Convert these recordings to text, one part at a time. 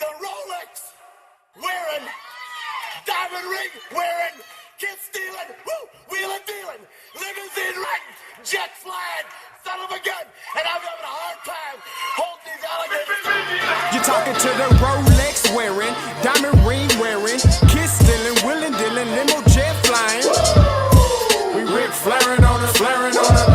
the Rolex wearing, diamond ring wearing, kid stealing, woo, wheeling dealing, limousine riding, jet flying, son of a gun, and I'm having a hard time holding these alligators. You're talking to the Rolex wearing, diamond ring wearing, kid stealing, wheeling dealing, limo jet flying. We Ric Flairin' on it, flaring on it.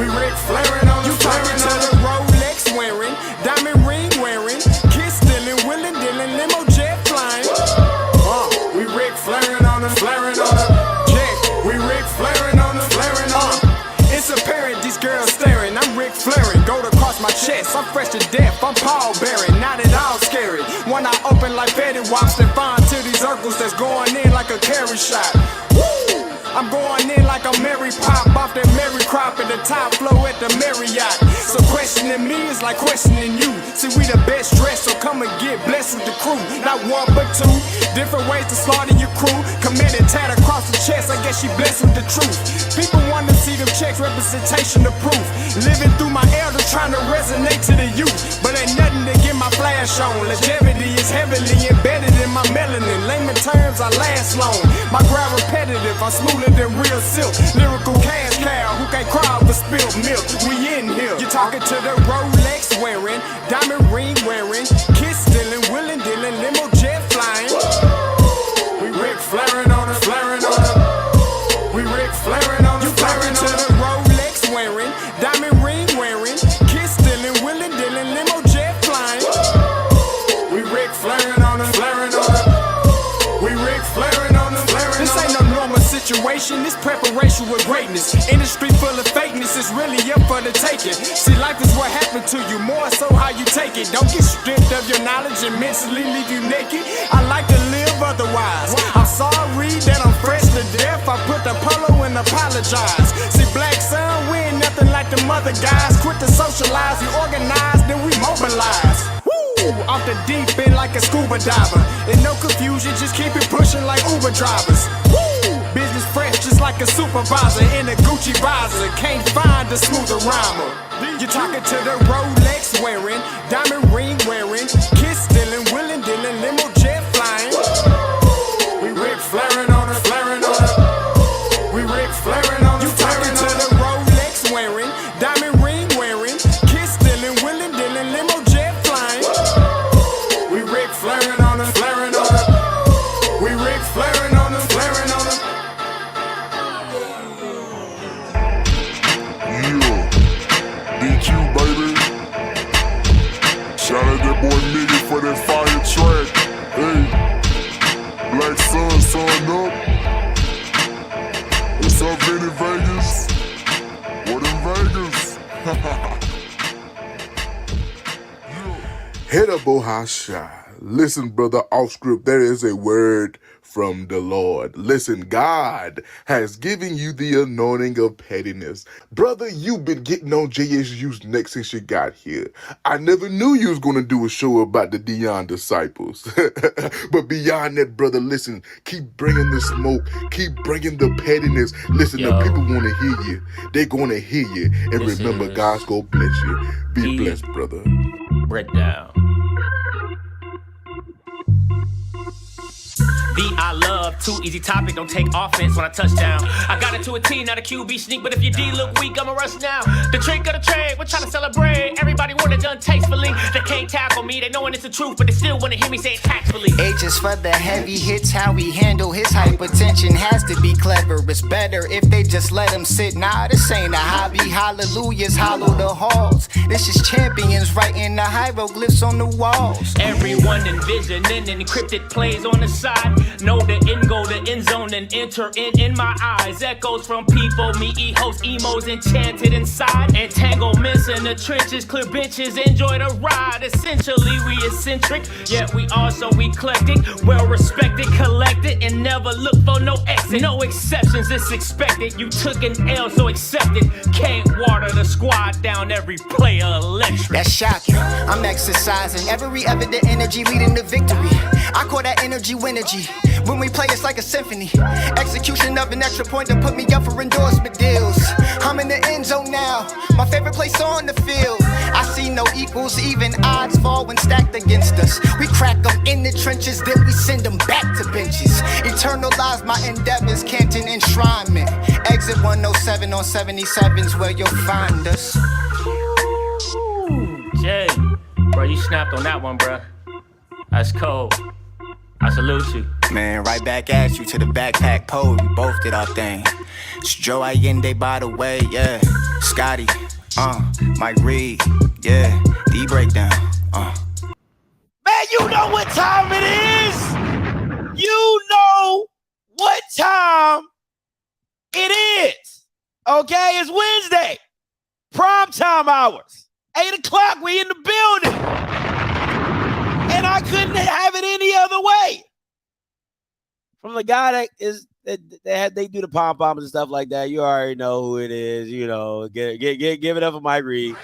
We Ric Flairin' on it. You talking to the Rolex wearing, diamond ring wearing, kid stealing, wheeling dealing, limo jet flying. We Ric Flairin' on it, flaring on it. Yeah, we Ric Flairin' on it, flaring on it. It's apparent these girls staring. I'm Ric Flairin', gold across my chest. I'm fresh to death. I'm Paul Bearing, not at all scary. One eye open like Betty Wops and fine to these Urkels that's going in like a carry shot. Woo! I'm going in like a Mary Pop off that Mary Crop at the top flow at the Marriott. So questioning me is like questioning you. See, we the best dressed, so come and get blessed with the crew. Not one but two, different ways to slaughter your crew. Committed tat across the chest, I guess she blessed with the truth. People want to see them checks, representation of proof. Living through my elders, trying to resonate to the youth. But ain't nothing to get my flash on. Longevity is heavily embedded in my melanin. Layman terms, I last long. My grind repetitive, I'm smoother than real silk. Lyrical cash cow who can't cry over spilled milk. We in here. You're talking to the Rolex wearing, diamond ring wearing, kid stealing, wheeling dealing, limo jet flying. We Ric Flairin' on it, flaring on it. We Ric Flairin' on it, flaring on it. You talking to the Rolex wearing, diamond ring wearing, kid stealing, wheeling dealing, limo jet flying. We Ric Flairin' on it, flaring on it. We Ric Flairin' on it, flaring on it. This ain't no normal situation, this preparation with greatness. Industry full of fakeness, it's really up for the taking. See, life is what happened to you, more so how you take it. Don't get stripped of your knowledge and mentally leave you naked. I like to live otherwise. I'm sorry that I'm fresh to death. I put the polo and apologize. See, black son, we ain't nothing like them other guys. Quit to socialize, we organize, then we mobilize. Off the deep end like a scuba diver. And no confusion, just keep it pushing like Uber drivers. Woo! Business fresh just like a supervisor in a Gucci visor. Can't find a smoother rhymer. You're talking to the Rolex wearing, diamond ring wearing, kid stealing, wheeling dealing, limo jet flying. We Ric Flairin' on it, flaring on it. We Ric Flairin' on it. You talking to the Rolex wearing, diamond ring wearing, kid stealing, wheeling dealing, limo jet flying. We Ric Flairin' on it, flaring on it. We Ric Flairin' on it, flaring on it. Yeah, DQ baby. Shout out that boy Nigga for that fire track. Hey, Black Sun, sun up. What's up, Vinny Vegas? What in Vegas? Head up, Ohasha. Listen, brother, off script, there is a word from the Lord. Listen, God has given you the anointing of pettiness. Brother, you've been getting on JSU's neck since you got here. I never knew you was going to do a show about the Dion disciples. But beyond that, brother, listen, keep bringing the smoke. Keep bringing the pettiness. Listen, the people want to hear you. They're going to hear you. And remember, God's going to bless you. Be blessed, brother. Breakdown. I love, too easy topic, don't take offense when I touch down. I got it to a T, not a QB sneak, but if your D look weak, I'ma rush now. The trick of the trade, we're trying to celebrate. Everybody want it done tastefully. They can't tackle me, they knowing it's the truth, but they still wanna hear me say it tactfully. H is for the heavy hits, how we handle his hypertension has to be clever. It's better if they just let him sit. Nah, this ain't a hobby, hallelujahs hollow the halls. This is champions writing the hieroglyphs on the walls. Everyone envisioning encrypted plays on the side. Know the end goal, the end zone, and enter in my eyes. Echoes from people, me host emos enchanted inside. Entanglements in the trenches, clear benches, enjoy the ride. Essentially, we eccentric, yet we also eclectic. Well respected, collected, and never look for no exit. No exceptions, it's expected. You took an L, so accept it. Can't water the squad down, every player electric. That's shocking. I'm exercising every evident energy leading to victory. I call that energy winergy. When we play, it's like a symphony. Execution of an extra point to put me up for endorsement deals. I'm in the end zone now, my favorite place on the field. I see no equals, even odds fall when stacked against us. We crack them in the trenches, then we send them back to benches. Eternalize my endeavors, Canton enshrinement. Exit 107 on 77's where you'll find us. Jay, bro, you snapped on that one, bro. That's cold. I salute you. Man, right back at you to the backpack pole. We both did our thing. It's Joe Allende, by the way, yeah. Scotty, Mike Reed, yeah. D breakdown, Man, you know what time it is. You know what time it is. Okay, it's Wednesday. Prime time hours. 8 o'clock, we in the building. And I couldn't have it any other way. From the guy they do the pom-poms and stuff like that. You already know who it is. You know, give it up for Mike Reed.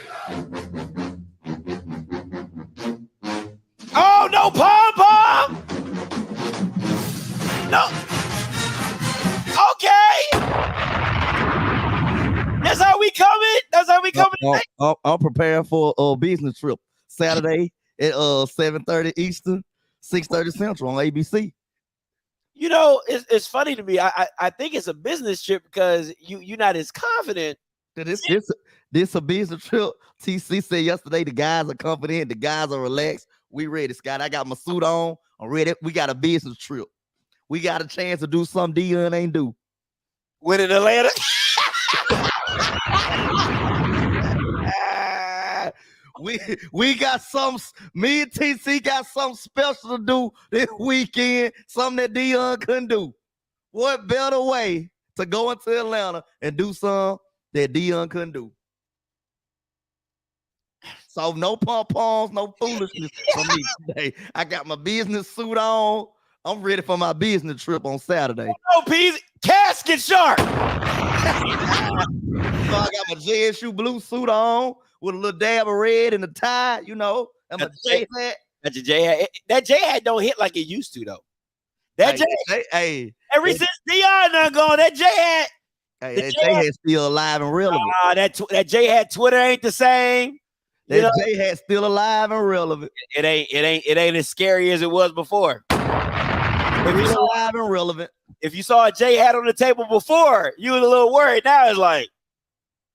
Oh, no pom-pom! No. Okay. That's how we coming. That's how we coming today. I'm preparing for a business trip Saturday at 7:30 Eastern, 6:30 Central on ABC. You know, it's funny to me. I think it's a business trip because you're not as confident. This a business trip. TC said yesterday the guys are confident, the guys are relaxed. We ready, Scott. I got my suit on. I'm ready. We got a business trip. We got a chance to do something Dion ain't do. Win in Atlanta. We got some. Me and TC got something special to do this weekend. Something that Dion couldn't do. What better way to go into Atlanta and do something that Dion couldn't do? So no pom-poms, no foolishness for me today. I got my business suit on. I'm ready for my business trip on Saturday. Oh, P's casket shark. So I got my JSU blue suit on with a little dab of red and a tie, you know, and my J hat. That's your J hat. That J hat don't hit like it used to though. That J, ever since Dion done gone, that J hat. Hey, that J hat's still alive and relevant. That J hat Twitter ain't the same. That J hat's still alive and relevant. It ain't as scary as it was before. It's alive and relevant. If you saw a J hat on the table before, you was a little worried. Now it's like,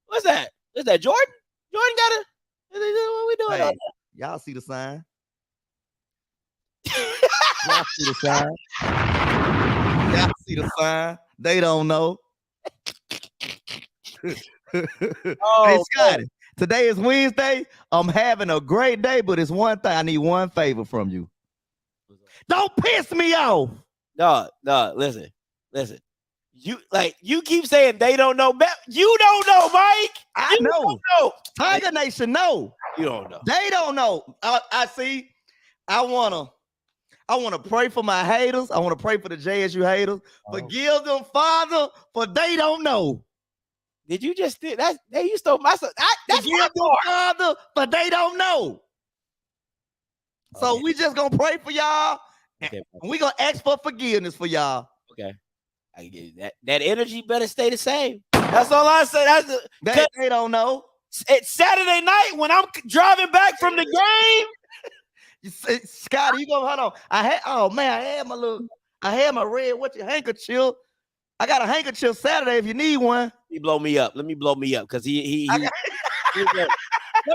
what's that? Is that Jordan? Jordan got it. What we doing? Hey, y'all see the sign? Y'all see the sign? Y'all see the sign? They don't know. Hey, Scotty, today is Wednesday. I'm having a great day, but it's one thing. I need one favor from you. Don't piss me off. No, listen. You keep saying they don't know. You don't know, Mike. I know. Don't know. Tiger Nation know. You don't know. They don't know. I see. I wanna pray for my haters. I want to pray for the JSU haters. Forgive them, Father, for they don't know. Did you just do that? You stole my son. That's Forgive them, Father, but they don't know. So we just gonna pray for y'all. Okay. And we gonna ask for forgiveness for y'all. Okay. I get you. That energy better stay the same. That's all I say. They don't know. It's Saturday night when I'm driving back from the game. You say, Scotty, you go hold on. I had my red handkerchief. I got a handkerchief Saturday if you need one. Let me blow me up because he let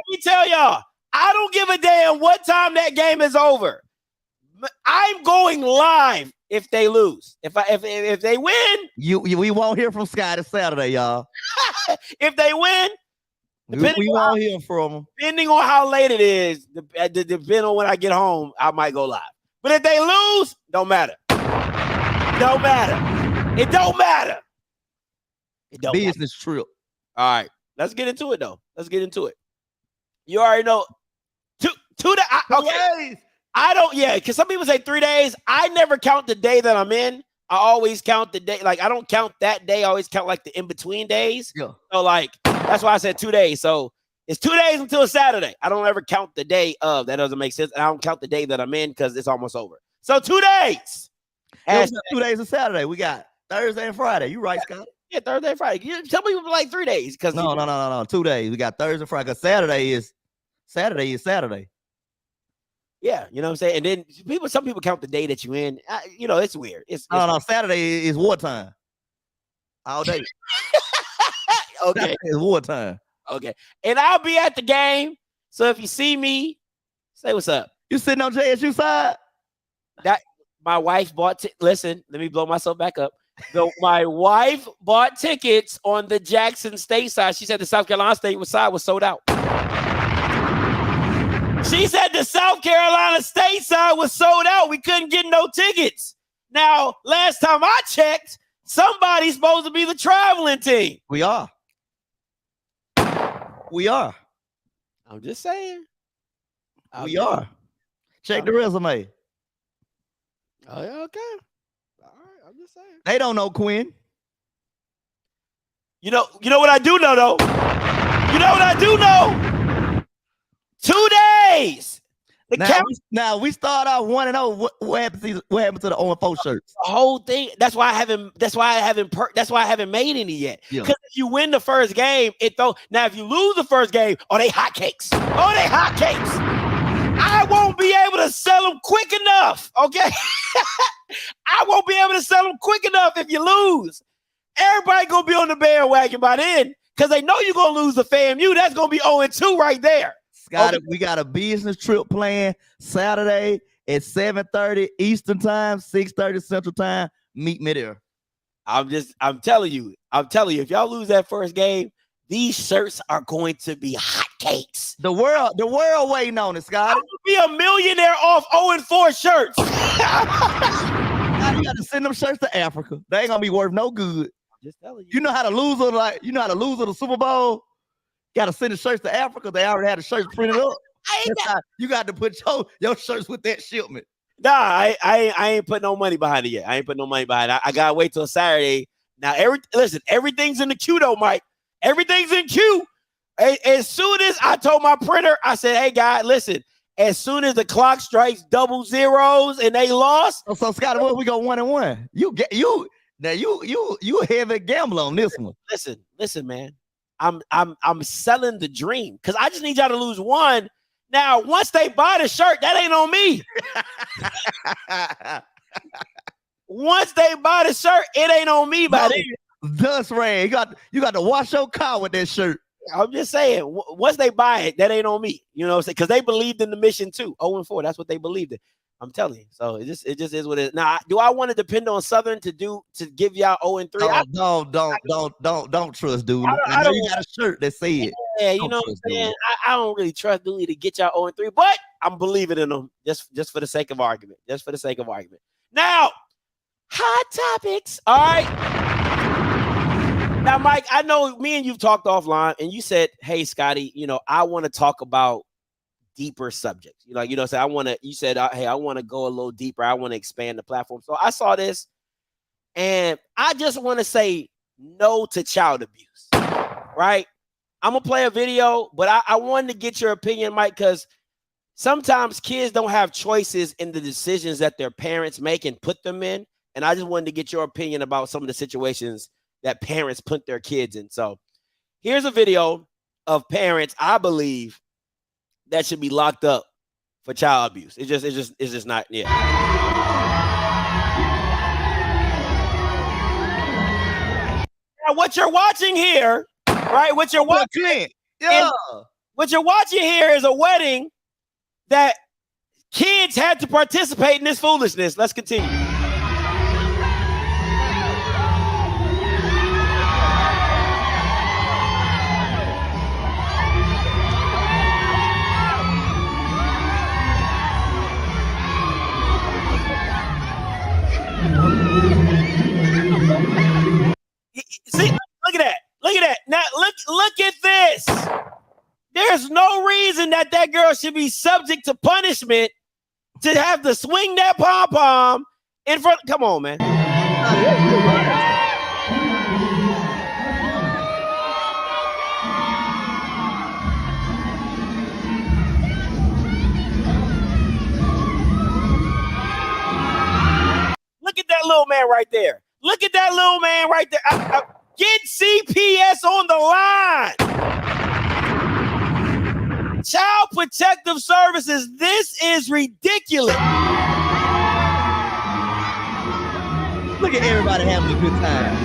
me tell y'all, I don't give a damn what time that game is over. I'm going live if they lose. If they win, we won't hear from Scotty Saturday, y'all. If they win, we won't hear from them. Depending on how late it is, depending on when I get home, I might go live. But if they lose, don't matter. Don't matter. It don't matter. It don't Business matter. Trip. All right, let's get into it though. Let's get into it. You already know. Okay. I don't. Yeah, because some people say 3 days. I never count the day that I'm in. I always count the day. Like I don't count that day. I always count like the in between days. Yeah. So like that's why I said 2 days. So it's 2 days until Saturday. I don't ever count the day of. That doesn't make sense. And I don't count the day that I'm in because it's almost over. So 2 days. Yeah, 2 days of Saturday. We got Thursday and Friday. You right, Scott? Yeah, Thursday, Friday. Some people like 3 days because no. 2 days. We got Thursday, Friday. Because Saturday is Saturday is Saturday. Yeah, you know what I'm saying? And then some people count the day that you in. You know, it's weird. It's No, Saturday is wartime. All day. okay. Saturday is wartime. Okay. And I'll be at the game. So if you see me, say what's up. You sitting on JSU side? That my wife bought listen, let me blow myself back up. My wife bought tickets on the Jackson State side. She said the South Carolina State side was sold out. She said the South Carolina State side was sold out. We couldn't get no tickets. Now, last time I checked, somebody's supposed to be the traveling team. We are. I'm just saying. We are. Check the resume. Oh, yeah, okay. All right, I'm just saying. They don't know Quinn. You know what I do know, though? You know what I do know? 2 days. Now we start out 1-0. What happened to the 0-4 shirts? The whole thing. That's why I haven't made any yet. Because if you win the first game, now if you lose the first game, they hotcakes. I won't be able to sell them quick enough. Okay. I won't be able to sell them quick enough if you lose. Everybody gonna be on the bandwagon by then because they know you're gonna lose the FAMU. That's gonna be 0-2 right there. We got a business trip planned Saturday at 7:30 Eastern time, 6:30 Central time. Meet me there. I'm telling you, if y'all lose that first game, these shirts are going to be hotcakes. The world waiting on it, Scott. I'm gonna be a millionaire off 0-4 shirts. Now you got to send them shirts to Africa. They ain't gonna be worth no good. I'm just telling you. You know how to lose the Super Bowl? Got to send the shirts to Africa. They already had the shirts printed up. You got to put your shirts with that shipment. Nah, I ain't putting no money behind it yet. I gotta wait till Saturday. Now, everything's in the queue though, Mike. Everything's in queue. As soon as I told my printer, I said, "Hey, guy, listen. As soon as the clock strikes double zeros and they lost, so Scott, what we go 1-1? You a heavy gambler on this one. Listen, man. I'm selling the dream because I just need y'all to lose one. Now, once they buy the shirt, that ain't on me. Once they buy the shirt, it ain't on me. Dust rain. You got to wash your car with that shirt. I'm just saying, once they buy it, that ain't on me. You know what I'm saying? Because they believed in the mission too. 0-4. That's what they believed in. I'm telling you. So it just is what it is. Now, do I want to depend on Southern to give y'all 0-3? Don't trust Dooley. I know you got a shirt that said. Yeah, you know what I'm saying? I don't really trust Dooley to get y'all 0-3, but I'm believing in them just for the sake of argument. Now, hot topics. All right. Now, Mike, I know me and you've talked offline, and you said, "Hey, Scotty, I want to talk about deeper subjects." Say I want to. You said, "Hey, I want to go a little deeper. I want to expand the platform." So I saw this, and I just want to say no to child abuse. Right? I'm gonna play a video, but I wanted to get your opinion, Mike, because sometimes kids don't have choices in the decisions that their parents make and put them in, and I just wanted to get your opinion about some of the situations that parents put their kids in. So here's a video of parents, I believe, that should be locked up for child abuse. It's just not, yeah. Now, what you're watching here, right? What you're watching here is a wedding that kids had to participate in this foolishness. Let's continue. See, look at that. Now, look at this. There's no reason that girl should be subject to punishment to have to swing that pom-pom in front. Come on, man. Look at that little man right there. Get CPS on the line. Child Protective Services, this is ridiculous. Look at everybody having a good time.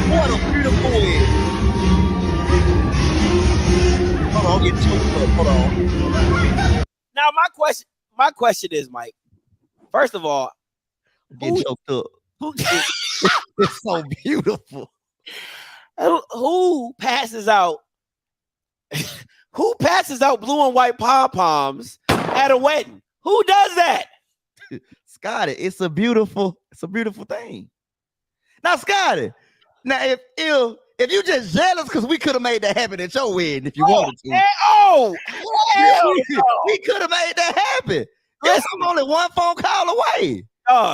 What a beautiful win. Hold on, get choked up. Hold on. Now, my question is, Mike. First of all, Get choked up. It's so beautiful. Who passes out? Who passes out blue and white pom poms at a wedding? Who does that? Scotty, it's a beautiful thing. Now, Scotty, now if you just jealous because we could have made that happen at your wedding if you wanted to. We could have made that happen. Yes, I'm only one phone call away.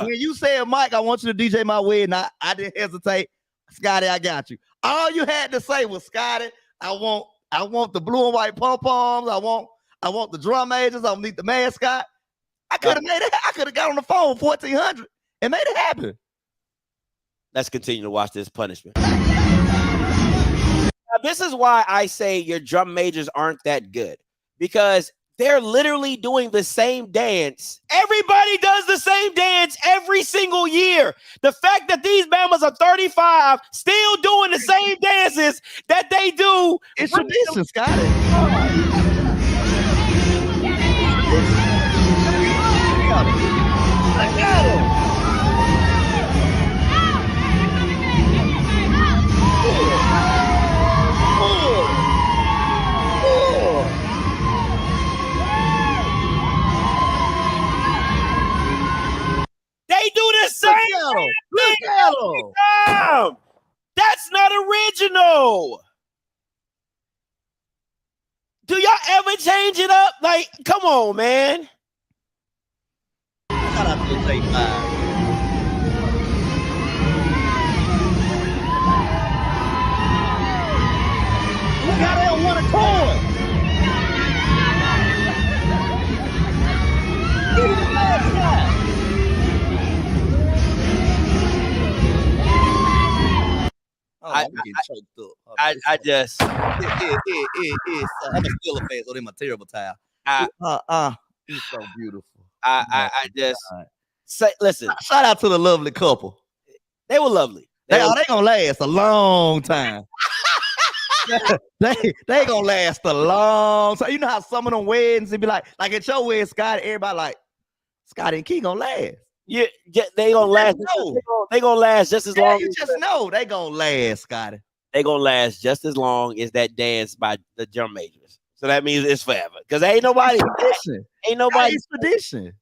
When you said, Mike, I want you to DJ my wedding, I didn't hesitate. Scotty, I got you. All you had to say was, Scotty, I want the blue and white pom-poms. I want the drum majors. I need the mascot. I could have made it. I could have got on the phone 1,400 and made it happen. Let's continue to watch this punishment. Now, this is why I say your drum majors aren't that good, because they're literally doing the same dance. Everybody does the same dance every single year. The fact that these Bamas are 35 still doing the same dances that they do. It's tradition, Scotty. I got him. They do the same Look at him. That's not original. Do y'all ever change it up? Like, come on, man. Shout out to the J5. Look how they don't want to corn. Give me the last shot. I'm getting choked up. I just. I'm a still a fan, so they're my terrible towel. It's so beautiful. I just say, listen. Shout out to the lovely couple. They were lovely. They gonna last a long time. they gonna last a long time. You know how some of them weddings and be like at your wedding, Scotty, everybody like Scotty and Key gonna last. Yeah, they gonna last. They gonna last just as long. You just know they gonna last, Scotty. They gonna last just as long as that dance by the drum majors. So that means it's forever. Because ain't nobody. It's tradition.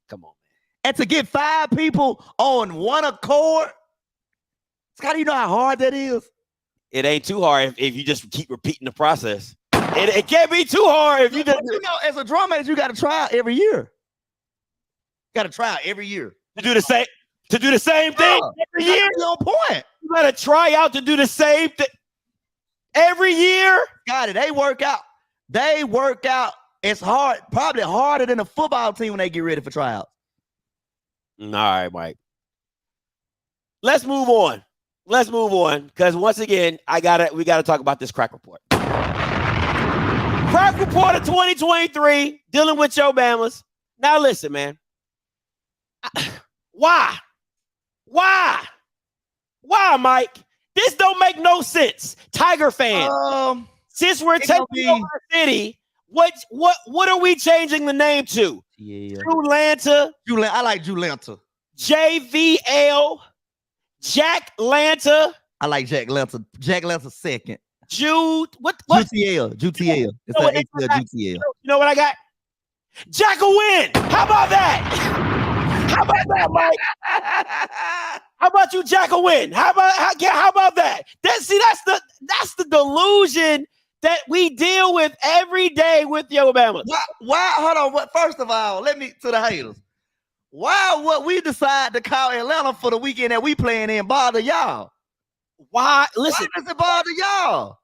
Come on, man. And to get 5 people on one accord, Scotty, you know how hard that is? It ain't too hard if you just keep repeating the process. It can't be too hard if you just. You know, as a drum major, you got to try out every year. Got to try out every year to do the same thing every year. On point. You got to try out to do the same thing every year. Got it. They work out. It's hard, probably harder than a football team when they get ready for tryouts. All right, Mike. Let's move on. Because once again, we gotta talk about this crack report. Crack report of 2023, dealing with your Bamas. Now listen, man. Why, Mike? This don't make no sense. Tiger fan. Since we're taking over the city, what are we changing the name to? Yeah. Julanta. I like Julanta. JVL. Jack Lanta. I like Jack Lanta. Jack Lanta second. Jude. What? GTL. It's an ATL GTL. You know what I got? Jack will win. How about that? How about that, Mike? How about you, Jack will win? How about that? That's the delusion that we deal with every day with your Alabama. Why? Hold on. First of all, let me to the haters. Why would we decide to call Atlanta for the weekend that we playing in bother y'all? Why? Listen. Why does it bother y'all?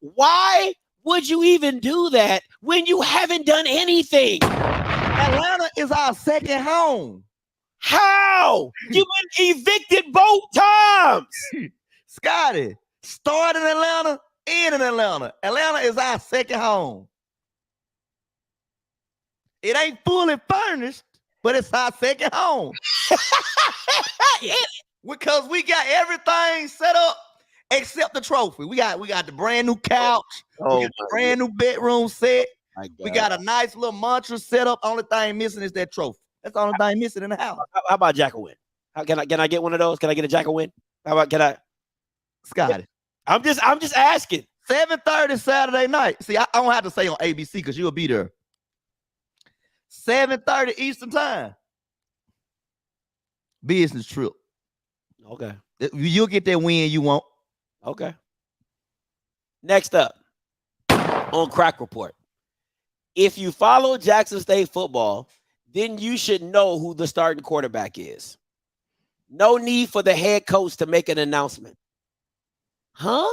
Why would you even do that when you haven't done anything? Atlanta is our second home. How? You've been evicted both times. Scotty, start in Atlanta, in Atlanta. Atlanta is our second home. It ain't fully furnished, but it's our second home. Because we got everything set up except the trophy. We got the brand new couch. We got the brand new bedroom set. We got a nice little mantra set up. Only thing missing is that trophy. That's the only thing missing in the house. How about Jack a win? Can I get one of those? Can I get a Jack a win? How about can I? Scotty. I'm just asking. 7:30 Saturday night. See, I don't have to say on ABC because you'll be there. 7:30 Eastern time. Business trip. Okay. You'll get that win you want. Okay. Next up on Crack Report. If you follow Jackson State football, then you should know who the starting quarterback is. No need for the head coach to make an announcement. Huh?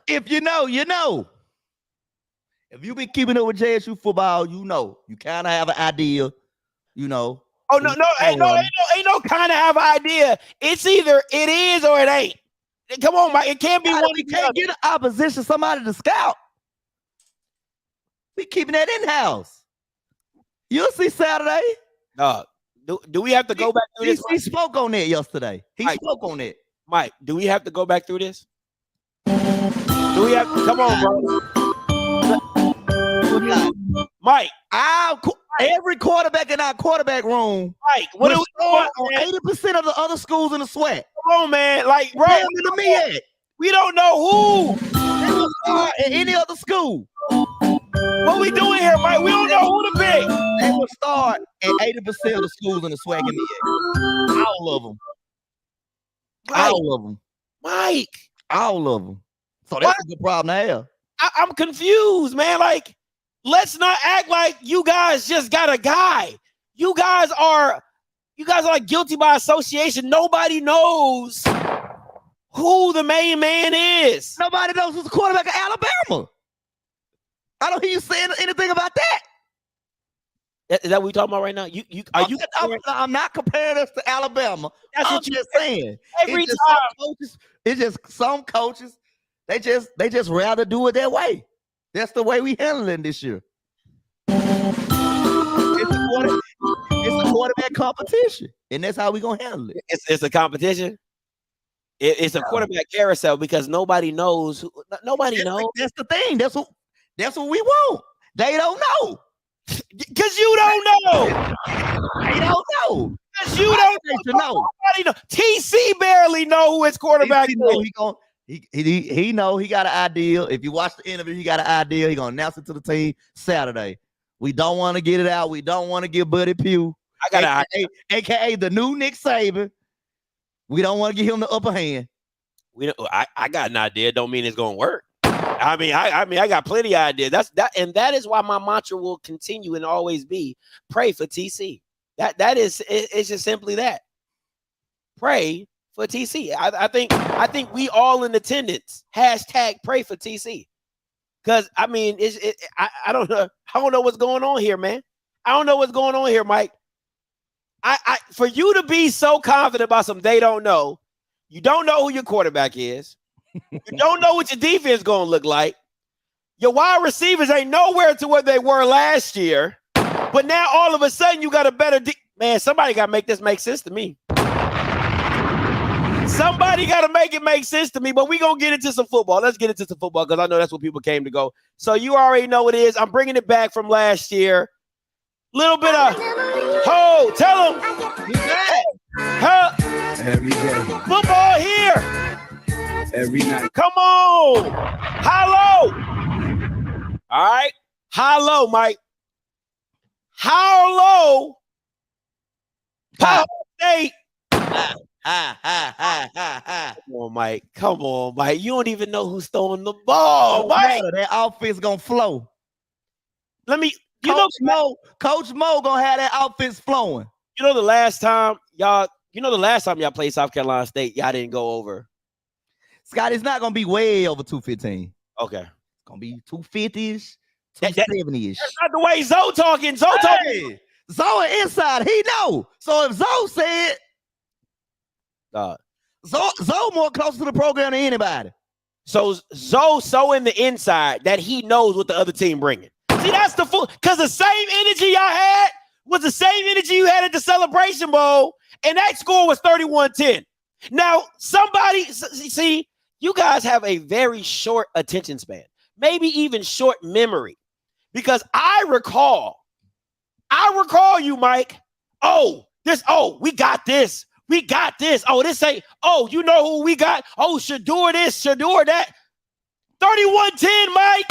If you know, you know. If you've been keeping up with JSU football, you know. You kind of have an idea, you know. Oh, no, ain't no kind of have an idea. It's either it is or it ain't. Come on, Mike. It can't be one. We can't get an opposition, somebody to scout. We keeping that in-house. You'll see Saturday. Do we have to go back through this? He spoke on that yesterday. He spoke on that. Mike, do we have to go back through this? Do we have to? Come on, bro. Mike. Every quarterback in our quarterback room. Mike, what are we doing on 80% of the other schools in the SWAC? Come on, man. Like, bro, we don't know who. They will start at any other school. What we doing here, Mike? We don't know who to pick. They will start at 80% of the schools in the SWAC MEAC. All of them. All of them. Mike. All of them. So that's a good problem to have. I'm confused, man. Like, let's not act like you guys just got a guy. You guys are like guilty by association. Nobody knows who the main man is. Nobody knows who's the quarterback of Alabama. I don't hear you saying anything about that. Is that what we're talking about right now? I'm not comparing us to Alabama. That's I'm what just saying. Every time. It's just some coaches, they just rather do it that way. That's the way we handling this year. It's a quarterback competition, and that's how we gonna handle it. It's a competition. It's a quarterback carousel because nobody knows. Nobody knows. That's the thing. That's what we want. They don't know. Because you don't know. They don't know. Because you don't know. TC barely know who his quarterback is. He know he got an idea. If you watch the interview, he got an idea. He gonna announce it to the team Saturday. We don't want to get it out. We don't want to give Buddy Pugh, aka the new Nick Saban. We don't want to give him the upper hand. I got an idea. Don't mean it's gonna work. I got plenty of ideas. That is why my mantra will continue and always be pray for TC. It's just simply that. Pray for TC. I think we all in attendance hashtag pray for TC. Because I don't know. I don't know what's going on here, man. I don't know what's going on here, Mike. For you to be so confident about something they don't know, you don't know who your quarterback is. You don't know what your defense is going to look like. Your wide receivers ain't nowhere to where they were last year. But now all of a sudden you got a better man, somebody got to make this make sense to me. Somebody got to make it make sense to me, but we going to get into some football. Let's get into some football because I know that's what people came to go. So you already know what it is. I'm bringing it back from last year. Little bit of, tell them. Every day. Football here. Every night. Come on. How low? All right. How low, Mike? How low? Power State. Come on, Mike. Come on, Mike. You don't even know who's throwing the ball, Mike. That offense gonna flow. Coach Mo gonna have that offense flowing. You know the last time y'all played South Carolina State, y'all didn't go over. Scott, it's not gonna be way over 215. Okay. It's gonna be 250-ish, 270-ish. That's not the way Zoe talking. Zoe inside, he know. So if Zoe said Zoe more closer to the program than anybody. So Zoe's so in the inside that he knows what the other team bringing. See, that's the fool. Because the same energy y'all had was the same energy you had at the Celebration Bowl, and that score was 31-10. Now, somebody, see, you guys have a very short attention span, maybe even short memory, because I recall you, Mike. We got this. We got this. Oh, this ain't, you know who we got? Oh, Shador this, Shador that. 31-10, Mike.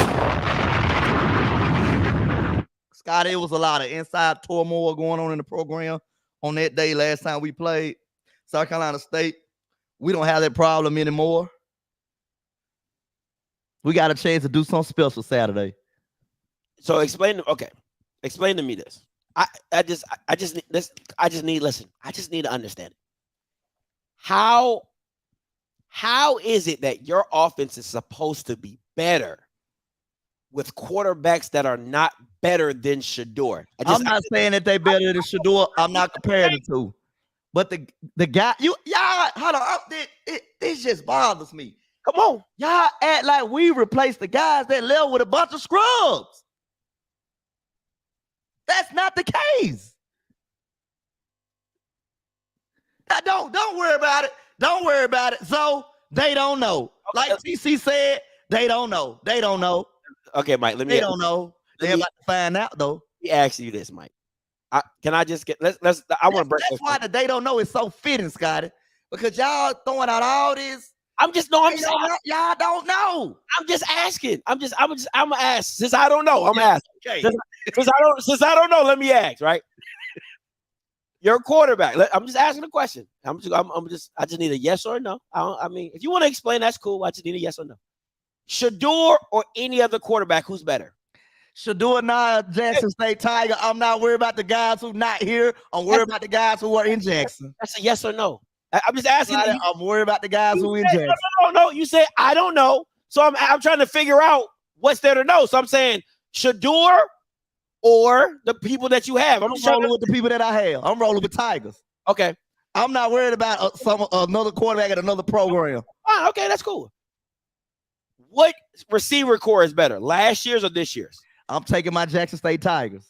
Scott, it was a lot of inside turmoil going on in the program on that day last time we played South Carolina State. We don't have that problem anymore. We got a chance to do something special Saturday. So explain to me this. I just need to understand it. How is it that your offense is supposed to be better with quarterbacks that are not better than Shador? I'm not saying that they better than Shador. I'm not comparing the two. But the guy, y'all, hold on. This just bothers me. Come on. Y'all act like we replaced the guys that left with a bunch of scrubs. That's not the case. Now, don't worry about it. Don't worry about it. So they don't know. Like TC said, they don't know. They don't know. Okay, Mike. They don't know. They're about to find out though. Let me ask you this, Mike. Can I just get let's I want to break that's why the they don't know is so fitting, Scotty. Because y'all throwing out all this. Y'all don't know. I'm just asking. I'm gonna ask. Since I don't know, I'm asking. Okay. Since I don't know, let me ask, right? You're a quarterback. I'm just asking a question. I just need a yes or a no. I mean, if you want to explain, that's cool. I just need a yes or no. Shador or any other quarterback, who's better? Shador, Jackson State Tiger. I'm not worried about the guys who not here. I'm worried about the guys who are in Jackson. That's a yes or no. I'm just asking. I'm worried about the guys who in Jackson. No. You say I don't know. So I'm trying to figure out what's there to know. So I'm saying Shador or the people that you have. I'm rolling with the people that I have. I'm rolling with Tigers. Okay. I'm not worried about another quarterback at another program. Fine, okay, that's cool. What receiver core is better, last year's or this year's? I'm taking my Jackson State Tigers.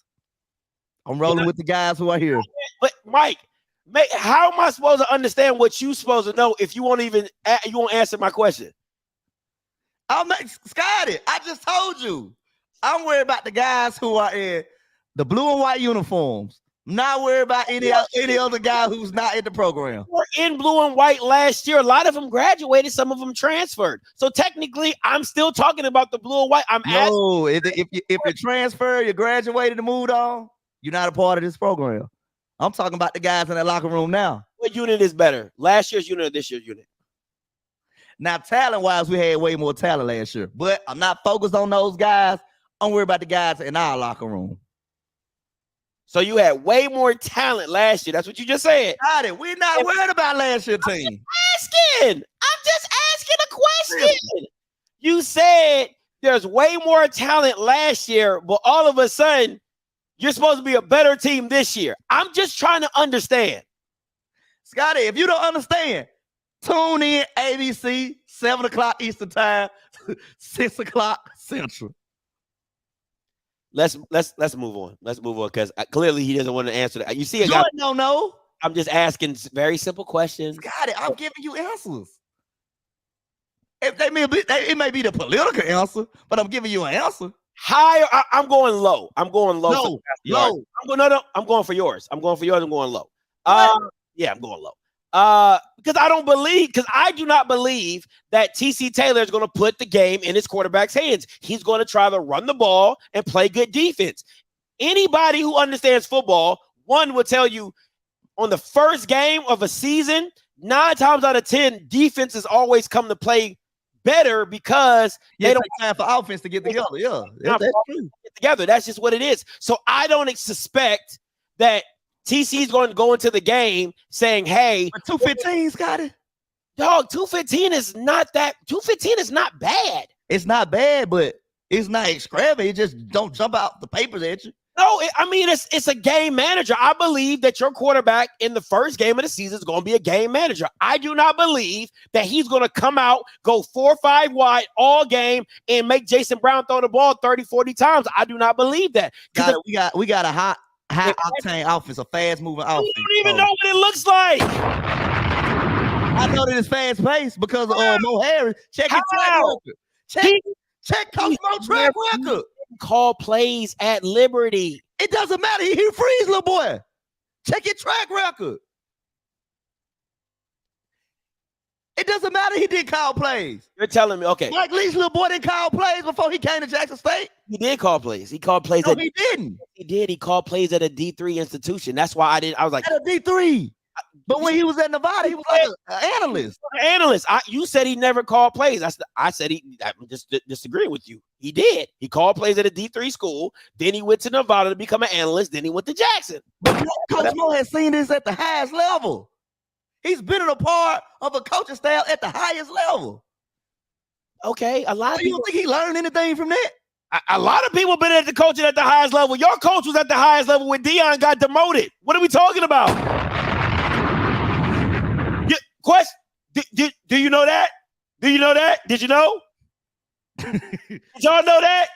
I'm rolling with the guys who are here. But Mike, how am I supposed to understand what you're supposed to know if you won't answer my question? Scotty, I just told you. I'm worried about the guys who are in the blue and white uniforms. I'm not worried about any other guy who's not in the program. We're in blue and white last year. A lot of them graduated. Some of them transferred. So technically, I'm still talking about the blue and white. If you transfer, you graduated and moved on, you're not a part of this program. I'm talking about the guys in that locker room now. What unit is better? Last year's unit or this year's unit? Now, talent-wise, we had way more talent last year. But I'm not focused on those guys. I'm worried about the guys in our locker room. So you had way more talent last year. That's what you just said. Got it. We're not worried about last year's team. I'm just asking a question. You said there's way more talent last year, but all of a sudden, you're supposed to be a better team this year. I'm just trying to understand. Scotty, if you don't understand, tune in ABC, 7 o'clock Eastern time, 6 o'clock Central. Let's move on. Let's move on because clearly he doesn't want to answer that. You see, no. I'm just asking very simple questions. Got it. I'm giving you answers. It may be the political answer, but I'm giving you an answer. Higher. I'm going low. I'm going low. Low. I'm going for yours. I'm going for yours. I'm going low. Yeah, I'm going low. Because I do not believe that TC Taylor is going to put the game in his quarterback's hands. He's going to try to run the ball and play good defense. Anybody who understands football, one will tell you on the first game of a season, 9 times out of 10, defenses always come to play better because they don't have time for offense to get together. Yeah, that's true. Get together. That's just what it is. So I don't suspect that TC is going to go into the game saying, hey, 215's got it. Dog, 215 is not that. 215 is not bad. It's not bad, but it's not extravagant. It just don't jump out the papers at you. No, I mean, it's a game manager. I believe that your quarterback in the first game of the season is going to be a game manager. I do not believe that he's going to come out, go 4 or 5 wide all game, and make Jason Brown throw the ball 30, 40 times. I do not believe that. We got a high octane offense, a fast moving offense. You don't even know what it looks like. I know that it's fast paced because of Mo Harris. Check his track record. Check Coach Mo's track record. Call plays at Liberty. It doesn't matter. He freeze, little boy. Check your track record. It doesn't matter. He did call plays. You're telling me, okay. Mike Leach, little boy, didn't call plays before he came to Jackson State. He did call plays. He called plays. No, he didn't. He did. He called plays at a D3 institution. That's why I was like, at a D3. But when he was at Nevada, he was like an analyst. Analyst. You said he never called plays. I said I'm just disagreeing with you. He did. He called plays at a D3 school. Then he went to Nevada to become an analyst. Then he went to Jackson. But Coach Mo has seen this at the highest level. He's been a part of a coaching staff at the highest level. Okay, a lot of people. You don't think he learned anything from that? A lot of people been at the coaching at the highest level. Your coach was at the highest level when Dion got demoted. What are we talking about? Question: Do you know that? Do you know that? Did you know? Did y'all know that?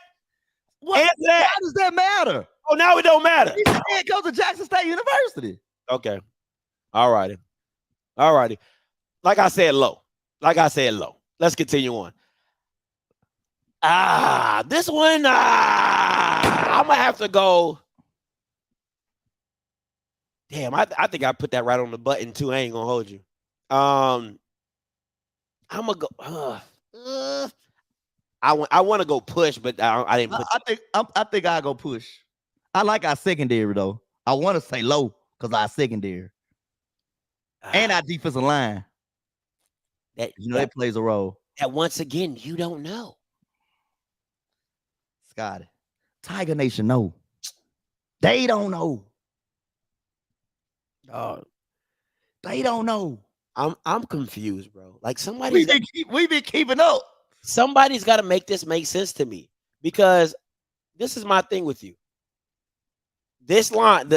Why does that matter? Oh, now it don't matter. He's the head coach of Jackson State University. Okay. All righty. Like I said, low. Let's continue on. This one, I'm gonna have to go. Damn, I think I put that right on the button too. I ain't gonna hold you. I'm gonna go. I want to go push, but I didn't put. I think I go push. I like our secondary though. I want to say low because our secondary and our defensive line. That plays a role. That once again, you don't know. Scotty, Tiger Nation know. They don't know. They don't know. I'm confused, bro. Like we been keeping up. Somebody's got to make this make sense to me, because this is my thing with you. This line,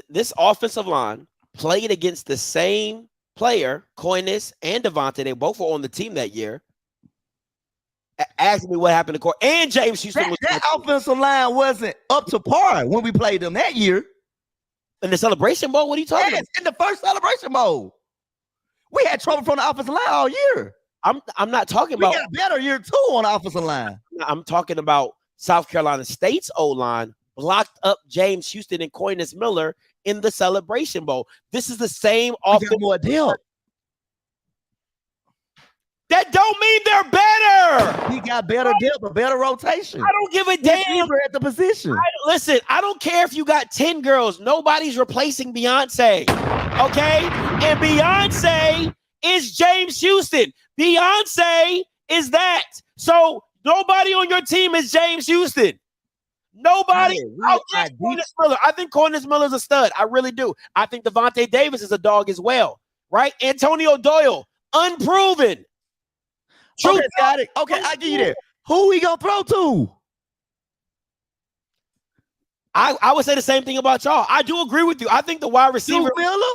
this offensive line played against the same player, Coinus and Devontae. They both were on the team that year. Ask me what happened to Court and James Houston. That offensive line wasn't up to par when we played them that year. In the Celebration Bowl? What are you talking about? In the first Celebration Bowl. We had trouble from the offensive line all year. I'm not talking about. We got a better year too on the offensive line. I'm talking about South Carolina State's O-line blocked up James Houston and Coinus Miller in the Celebration Bowl. This is the same offensive more depth. That don't mean they're better. He got better depth, a better rotation. I don't give a damn at the position. Listen, I don't care if you got 10 girls. Nobody's replacing Beyonce. Okay? And Beyonce is James Houston. Beyonce is that. So nobody on your team is James Houston. Nobody. I think Coinus Miller's a stud. I really do. I think Devontae Davis is a dog as well. Right? Antonio Doyle, unproven. Okay, got it. Okay, I get you there. Who we gonna throw to? I would say the same thing about y'all. I do agree with you. I think the wide receiver. Miller?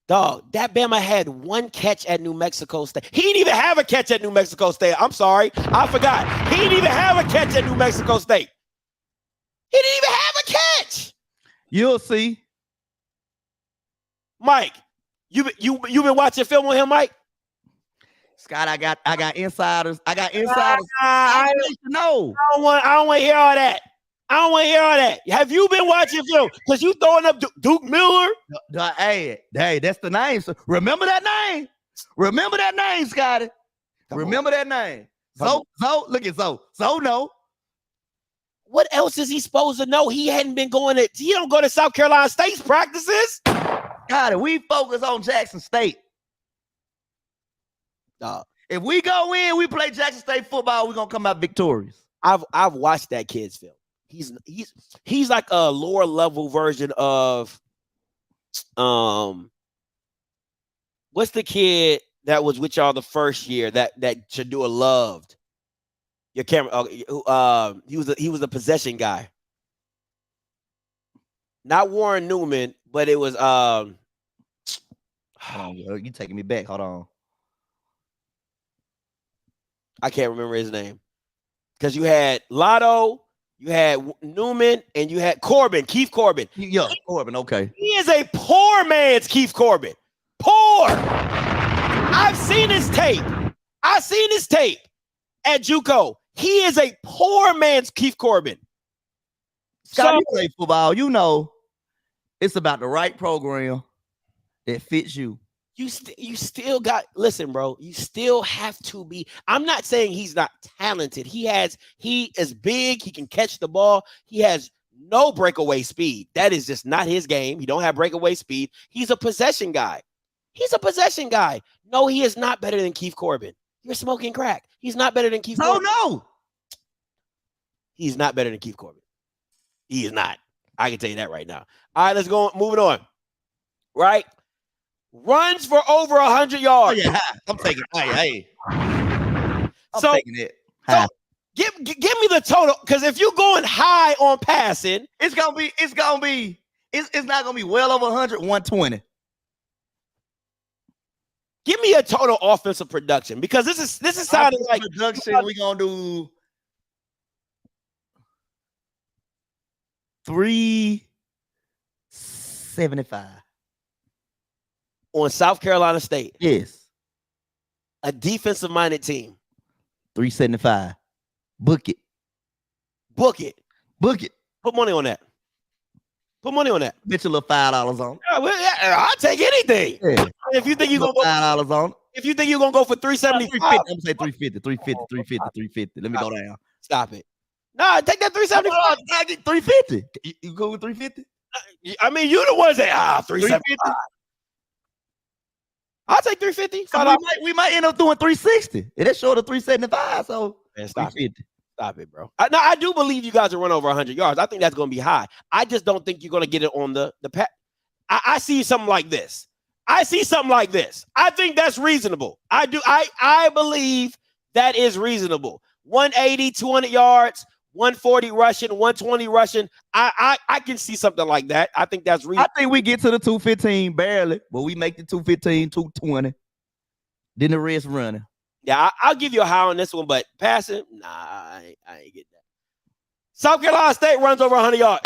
Dog, that Bama had one catch at New Mexico State. He didn't even have a catch at New Mexico State. I'm sorry. I forgot. He didn't even have a catch at New Mexico State. He didn't even have a catch. You'll see. Mike, you been watching film on him, Mike? Scott, I got insiders. I don't want to hear all that. I don't want to hear all that. Have you been watching film? Because you throwing up Duke Miller? Hey, that's the name. So remember that name. Remember that name, Scotty. Remember that name. So look at So no. What else is he supposed to know? He hadn't been going to. He don't go to South Carolina State's practices. Scotty, we focus on Jackson State. If we go in, we play Jackson State football, we're gonna come out victorious. I've watched that kid's film. He's like a lower level version of what's the kid that was with y'all the first year that Shadua loved? Your camera. He was a possession guy. not Warren Newman, but it was Hold on, you taking me back. Hold on. I can't remember his name. Because you had Lotto, you had Newman, and you had Corbin, Keith Corbin. Yeah, Corbin, okay. He is a poor man's Keith Corbin. Poor. I've seen his tape. At JUCO. He is a poor man's Keith Corbin. Scott, you play football. You know it's about the right program that fits you. You still got, listen, bro, you still have to be. I'm not saying he's not talented. He is big. He can catch the ball. He has no breakaway speed. That is just not his game. He don't have breakaway speed. He's a possession guy. No, he is not better than Keith Corbin. You're smoking crack. He's not better than Keith Corbin. Oh, no. He's not better than Keith Corbin. He is not. I can tell you that right now. All right, let's go. Moving on. Right? Runs for over 100 yards. Oh, yeah, I'm taking it. Hey. I'm taking it. So give me the total, because if you're going high on passing, it's not gonna be well over 100, 120. Give me a total offensive production, because this is sounding like production. We're gonna do 375 on South Carolina State. Yes, a defensive-minded team. 375. Book it. Book it. Put money on that. Bet you a little $5 on. I'll take anything. Yeah. If you think you're gonna go $5 on. If you think you're gonna go for 375, I'm gonna say 350. Let me go down. Stop it. Nah, take that 375. I get 350. You go with 350? I mean, you the ones that 375. I'll take 350. We might end up doing 360. It is short of 375. So man, stop it, bro. I do believe you guys will run over 100 yards. I think that's going to be high. I just don't think you're going to get it on the pass. I see something like this. I think that's reasonable. I do. I believe that is reasonable. 180, 200 yards, 140 rushing, 120 rushing. I can see something like that. I think that's reasonable. I think we get to the 215 barely, but we make the 215, 220. Then the rest running. Yeah, I'll give you a high on this one, but passing, nah, I ain't get that. South Carolina State runs over 100 yards.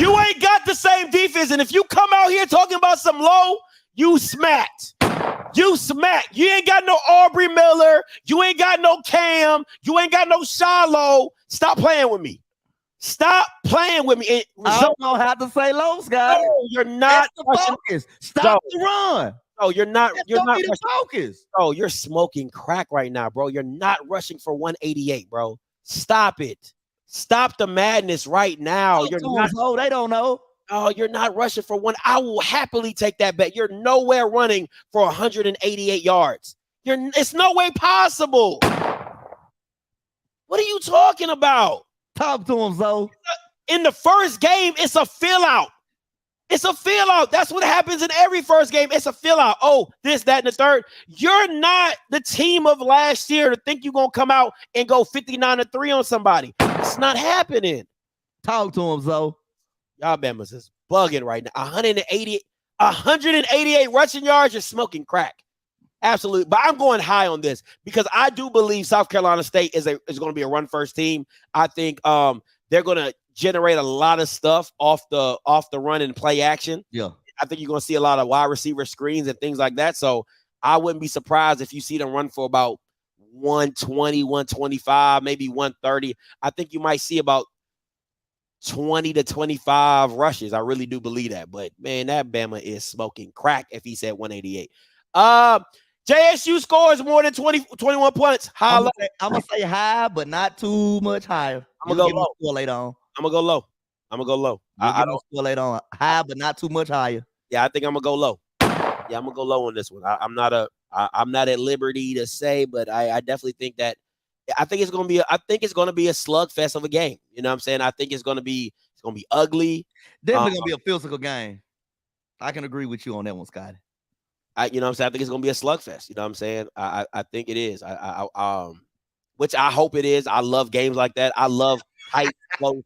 You ain't got the same defense, and if you come out here talking about some low, you smacked. You ain't got no Aubrey Miller. You ain't got no Cam. You ain't got no Shiloh. Stop playing with me. I don't know how to say low, Scott. No, you're not. Focus. Stop the run. Oh, you're not. You're not focused. Oh, you're smoking crack right now, bro. You're not rushing for 188, bro. Stop it. Stop the madness right now. You're not. Oh, they don't know. Oh, you're not rushing for one. I will happily take that bet. You're nowhere running for 188 yards. It's no way possible. What are you talking about? Talk to him, Zoe. In the first game, it's a fill out. That's what happens in every first game. It's a fill out. Oh, this, that, and the third. You're not the team of last year to think you're going to come out and go 59-3 on somebody. It's not happening. Talk to him, Zoe. Y'all Bama's is bugging right now. 188 rushing yards. You're smoking crack. Absolutely. But I'm going high on this because I do believe South Carolina State is going to be a run first team. I think they're going to generate a lot of stuff off the run and play action. Yeah. I think you're going to see a lot of wide receiver screens and things like that. So I wouldn't be surprised if you see them run for about 120, 125, maybe 130. I think you might see about 20 to 25 rushes. I really do believe that. But, man, that Bama is smoking crack if he said 188. JSU scores more than 21 points. I'm going to say high, but not too much higher. I'm going to go low. Later on. I'm going to go low. I don't score later on. High, but not too much higher. Yeah, I think I'm going to go low. Yeah, I'm going to go low on this one. I'm not at liberty to say, but I definitely think that I think it's going to be a slugfest of a game. You know what I'm saying? I think it's going to be ugly. Definitely going to be a physical game. I can agree with you on that one, Scotty. You know what I'm saying? I think it's going to be a slugfest. You know what I'm saying? I think it is. Which I hope it is. I love games like that. I love tight, close.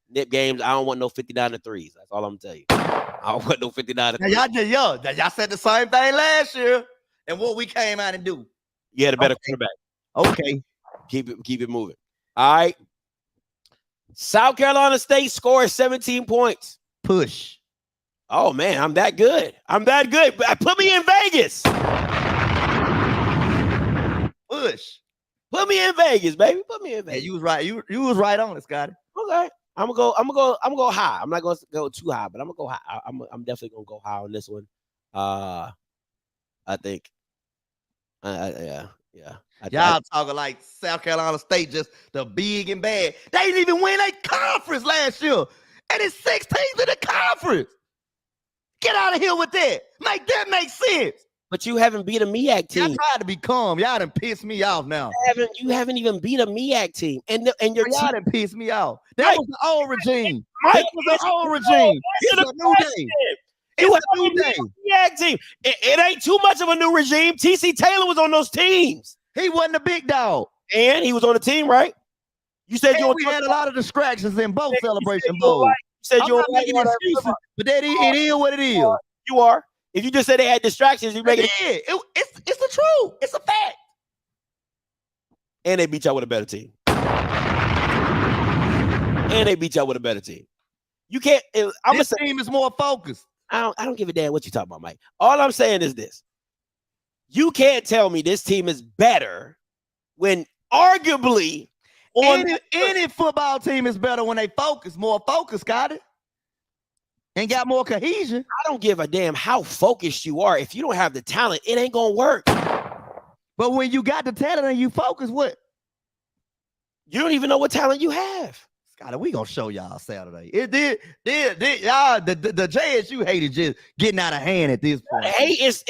Nip games. I don't want no 59 to threes. That's all I'm telling you. I don't want no 59 to Now, threes. y'all said the same thing last year, and what we came out and do. You had a better quarterback. Okay. Keep it moving. All right. South Carolina State scores 17 points. Push. Oh man, I'm that good. Put me in Vegas. Push. Put me in Vegas, baby. Put me in Vegas. Yeah, you was right. You was right on it, Scotty. Okay. I'm gonna go high. I'm not gonna go too high, but I'm gonna go high. I'm definitely gonna go high on this one. I think. Yeah. Y'all talking like South Carolina State, just the big and bad. They didn't even win a conference last year, and it's 6 teams in the conference. Get out of here with that. Make that make sense. But you haven't beat a MEAC team. I tried to be calm. Y'all done pissed me off now. You haven't even beat a MEAC team, and your Y'all team done pissed me off. That Mike, was the old regime. Mike, It was the old regime. It's a new day. It's a new day. MEAC team. It ain't too much of a new regime. TC Taylor was on those teams. He wasn't the big dog. And he was on the team, right? You said We had a lot of distractions in both celebration bowls. You said I'm you not making excuses, but it is what it is. You are. If you just said they had distractions, you make it. It's the truth. It's a fact. And they beat y'all with a better team. You can't. This team is more focused. I don't give a damn what you talking about, Mike. All I'm saying is this. You can't tell me this team is better when arguably any football team is better when they more focused, got it? And got more cohesion. I don't give a damn how focused you are. If you don't have the talent, it ain't gonna work. But when you got the talent and you focus, what? You don't even know what talent you have. Scotty, we gonna show y'all Saturday. It did y'all the JSU hate is just getting out of hand at this point. Hey, it's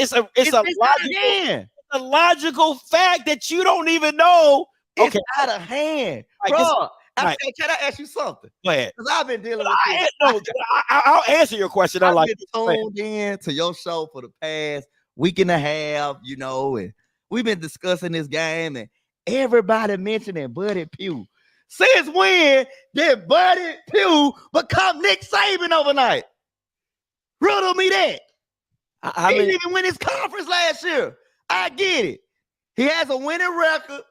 a logical fact that you don't even know. It's out of hand, bro. Can I ask you something? Go ahead. Because I've been dealing with this. I'll answer your question. I've been tuned in to your show for the past week and a half, and we've been discussing this game, and everybody mentioning Buddy Pugh. Since when did Buddy Pugh become Nick Saban overnight? Riddle me that. He didn't even win his conference last year. I get it. He has a winning record.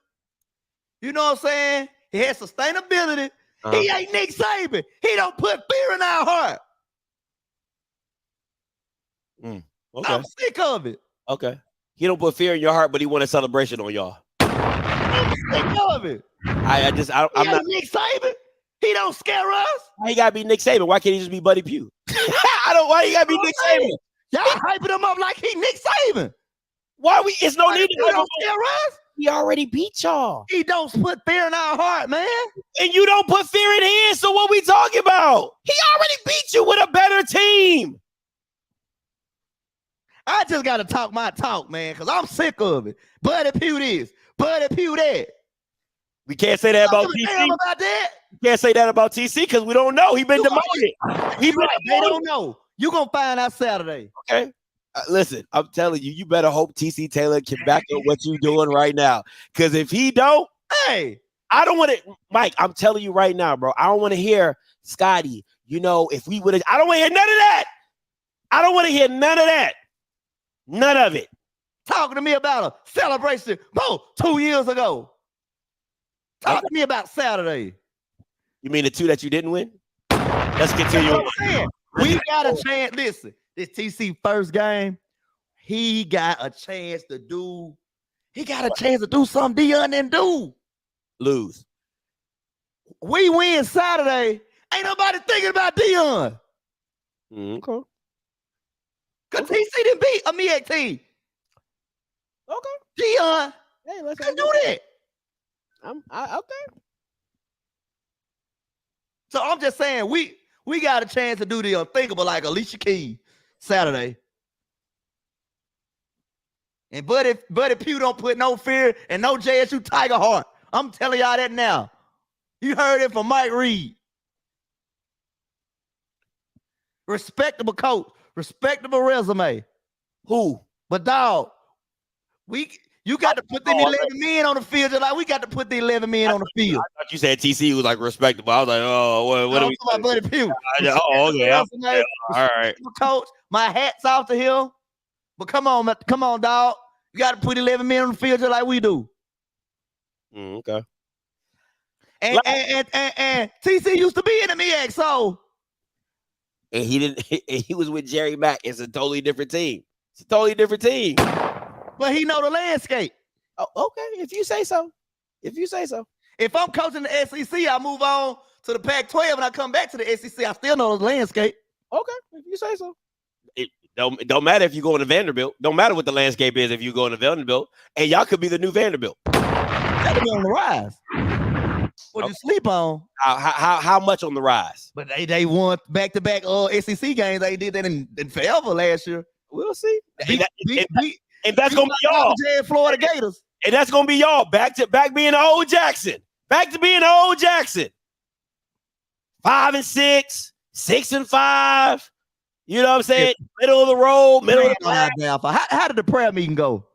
You know what I'm saying? He has sustainability. He ain't Nick Saban. He don't put fear in our heart. Okay. I'm sick of it. Okay. He don't put fear in your heart, but he want a celebration on y'all. I'm sick of it. I'm not Nick Saban. He don't scare us. Why he gotta be Nick Saban? Why can't he just be Buddy Pugh? Why he gotta be Nick Saban? Y'all hyping him up like he Nick Saban. It's no need to don't scare us. He already beat y'all. He don't put fear in our heart, man. And you don't put fear in his, so what we talking about? He already beat you with a better team. I just got to talk my talk, man, because I'm sick of it. Buddy Pugh this, Buddy Pugh that. We can't say that about TC. About that. We can't say that about TC because we don't know. He been demoted. They don't know. You going to find out Saturday. Okay. Listen, I'm telling you, you better hope TC Taylor can back up what you're doing right now. Because if he don't, hey, I don't want to, Mike, I'm telling you right now, bro. I don't want to hear Scotty, if we would have, I don't want to hear none of that. I don't want to hear none of that. None of it. Talking to me about a celebration 2 years ago. Talk to me about Saturday. You mean the 2 that you didn't win? Let's continue. We got a chance. Listen, this TC first game, he got a chance to do something Deion didn't do. Lose. We win Saturday. Ain't nobody thinking about Deion. Okay. Because TC didn't beat a MEAC team. Okay. Deion let's can do that. Okay. So I'm just saying, we got a chance to do the unthinkable like Alicia Keys Saturday. And Buddy Pugh don't put no fear and no JSU Tiger heart. I'm telling y'all that now. You heard it from Mike Reed. Respectable coach, respectable resume. Who? But dog, You got to put them 11 men on the field just like we got to put the 11 men on the field. I thought you said TC was like respectable. I was like, oh, what do we? My buddy Pugh. Oh, okay. All right. Coach, my hat's off to him. But come on, dog. You got to put 11 men on the field just like we do. Okay. And TC used to be in the MEAC, so. And he didn't. He was with Jerry Mack. It's a totally different team. It's a totally different team. But he know the landscape. Oh, okay. If you say so. If I'm coaching the SEC, I move on to the Pac-12 and I come back to the SEC. I still know the landscape. Okay, if you say so. It don't matter if you go into Vanderbilt. Don't matter what the landscape is if you go into Vanderbilt. And y'all could be the new Vanderbilt. That'll be on the rise. What you sleep on? How much on the rise? But they won back-to-back SEC games. They did that in forever last year. We'll see. And that's gonna be y'all. Florida Gators. And that's gonna be y'all. Back being the old Jackson. Back to being the old Jackson. 5-6, 6-5. You know what I'm saying? Middle of the road, middle of the pack. How did the prayer meeting go?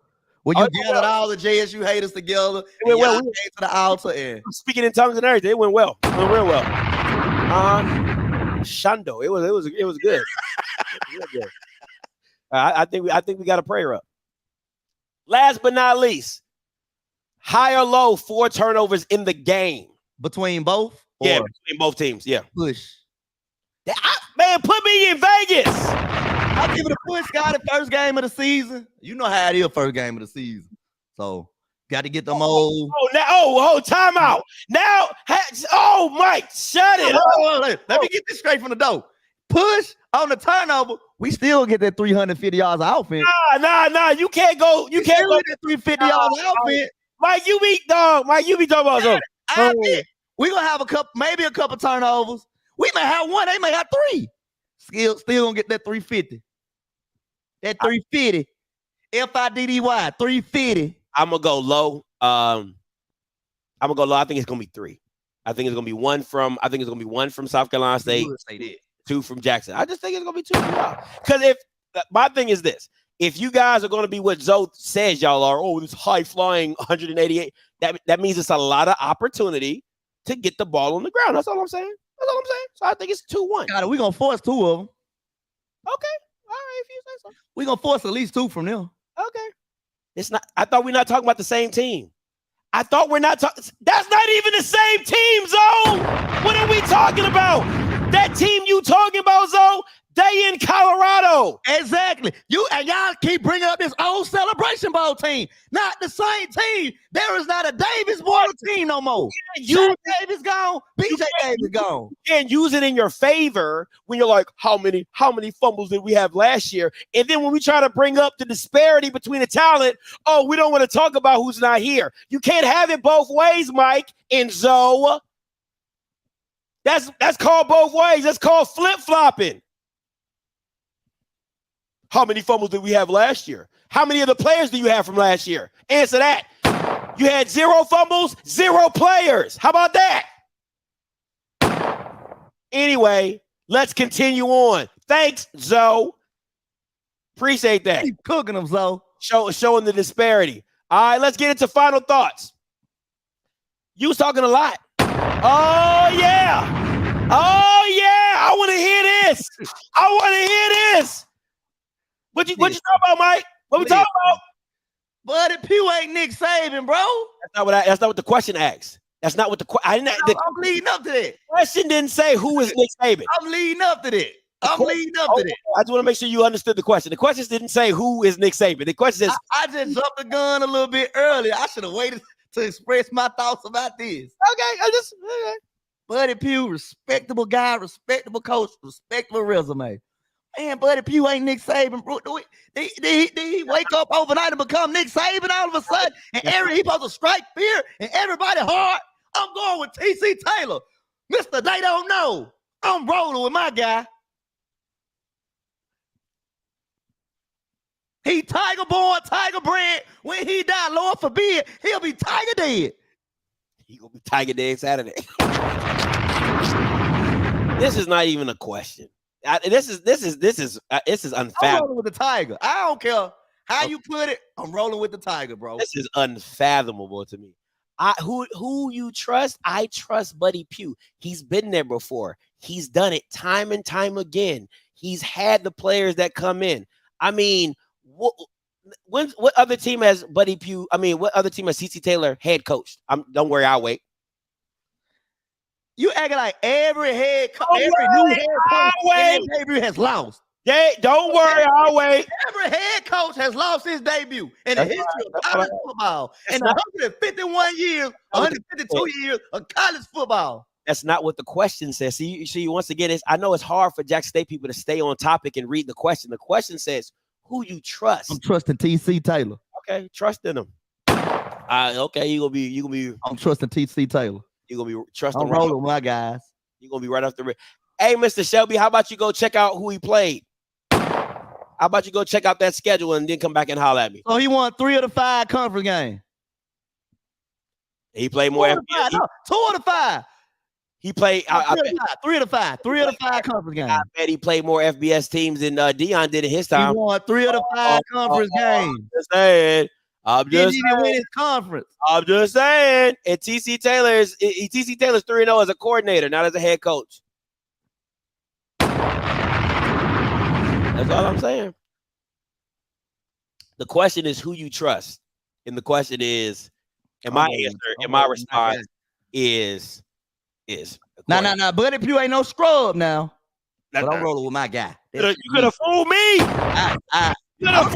When you gathered all the JSU haters together, it went well. Came to the altar and speaking in tongues and everything, it went well. It went real well. Shundo. It was good. It was good. I think we got a prayer up. Last but not least, high or low 4 turnovers in the game between both. Yeah, between both teams. Yeah, push. Man, put me in Vegas. I'll give it a push, guy. The first game of the season. You know how it is, first game of the season. So got to get them old. Time out. Now, Mike, shut it. Let me get this straight from the door. Push on the turnover. We still get that 350 yards of offense. Nah. You can't go. You can't go that 350 yards of offense. Mike, you be talking about something. We're gonna have maybe a couple turnovers. We may have 1, they may have 3. Still gonna get that 350. That 350. FIDDY, 350. I'm gonna go low. I think it's gonna be 3. I think it's gonna be one from South Carolina State. 2 from Jackson. I just think it's gonna be 2 from y'all. Because if my thing is this, if you guys are gonna be what Zoe says y'all are, this high flying 188, that means it's a lot of opportunity to get the ball on the ground. That's all I'm saying. So I think it's 2-1. Got it. We're gonna force 2 of them. Okay. All right, if you say so. We're gonna force at least 2 from them. Okay. It's not. I thought we're not talking about the same team. I thought we're not talking. That's not even the same team, Zoe. What are we talking about? That team you talking about, Zoe? They in Colorado. Exactly. Y'all keep bringing up this old Celebration Bowl team. Not the same team. There is not a Davis Water team no more. Shaq Davis gone. BJ Davis gone. You can't use it in your favor when you're like, how many fumbles did we have last year? And then when we try to bring up the disparity between the talent, we don't want to talk about who's not here. You can't have it both ways, Mike and Zoe. That's called both ways. That's called flip-flopping. How many fumbles did we have last year? How many of the players do you have from last year? Answer that. You had 0 fumbles, 0 players. How about that? Anyway, let's continue on. Thanks, Zoe. Appreciate that. Keep cooking them, Zoe. Showing the disparity. All right, let's get into final thoughts. You was talking a lot. Oh, yeah. I want to hear this. What you talking about, Mike? What we talking about? Buddy Pugh ain't Nick Saban, bro. That's not what the question asks. That's not what the question. I'm leading up to that. Question didn't say who is Nick Saban. I'm leading up to that. I just want to make sure you understood the question. The question didn't say who is Nick Saban. The question is. I just jumped the gun a little bit earlier. I should have waited to express my thoughts about this. Okay. Buddy Pugh, respectable guy, respectable coach, respectable resume. Man, Buddy Pugh ain't Nick Saban, bro. Did he wake up overnight and become Nick Saban all of a sudden? And he supposed to strike fear and everybody hard? I'm going with T.C. Taylor. Mr. They Don't Know. I'm rolling with my guy. He Tiger born, Tiger bred. When he die, Lord forbid, he'll be Tiger dead. He gonna be Tiger dead Saturday. This is not even a question. This is unfathomable. I'm rolling with the Tiger. I don't care How you put it? I'm rolling with the Tiger, bro. This is unfathomable to me. Who you trust? I trust Buddy Pugh. He's been there before. He's done it time and time again. He's had the players that come in. I mean, what other team has Buddy Pugh? I mean, what other team has CC Taylor head coached? Don't worry, I'll wait. You acting like every new head coach in their debut has lost. Don't worry, I'll wait. Every head coach has lost his debut in the history of college football. In 151 years, 152 years of college football. That's not what the question says. See, once again, I know it's hard for Jackson State people to stay on topic and read the question. The question says, who you trust? I'm trusting TC Taylor. Okay, trusting him. Okay, you gonna be. I'm trusting TC Taylor. You're gonna be trusting. I'm rolling with my guys. You're gonna be right off the rip. Hey, Mr. Shelby, how about you go check out who he played? How about you go check out that schedule and then come back and holler at me? So he won 3 of the 5 conference games. He played more. 2 of the 5. He played 3 of the 5 conference games. I bet he played more FBS teams than Dion did in his time. He won 3 of the 5 conference games. I'm just didn't even win his conference. I'm just saying. And TC Taylor's 3-0 as a coordinator, not as a head coach. That's all I'm saying. The question is who you trust. And the question is, and my answer and my response is Nah. Buddy Pugh ain't no scrub now. But I'm rolling with my guy. You could have fooled me. I'm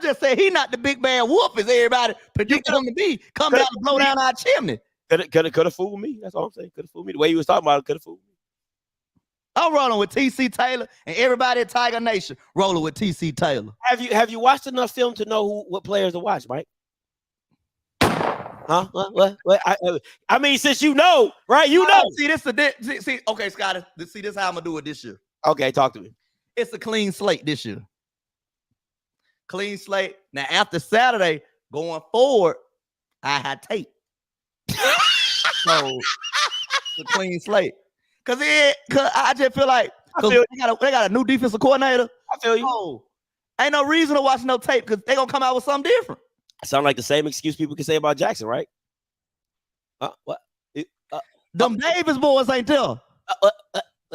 just saying he's not the big bad wolf as everybody predicted him to be. Come down and blow down our chimney. Could have fooled me. That's all I'm saying. Could have fooled me. The way you was talking about it could have fooled me. I'm rolling with TC Taylor and everybody at Tiger Nation rolling with TC Taylor. Have you watched enough film to know what players to watch, Mike? Huh? What? I mean, since you know, right? You know. See, okay, Scotty. This is how I'm gonna do it this year. Okay, talk to me. It's a clean slate this year. Clean slate. Now, after Saturday, going forward, I had tape. So, it's a clean slate. Cause I just feel like they got a new defensive coordinator. I feel you. Oh, ain't no reason to watch no tape because they're gonna come out with something different. Sound like the same excuse people can say about Jackson, right? What? Them Davis boys ain't there.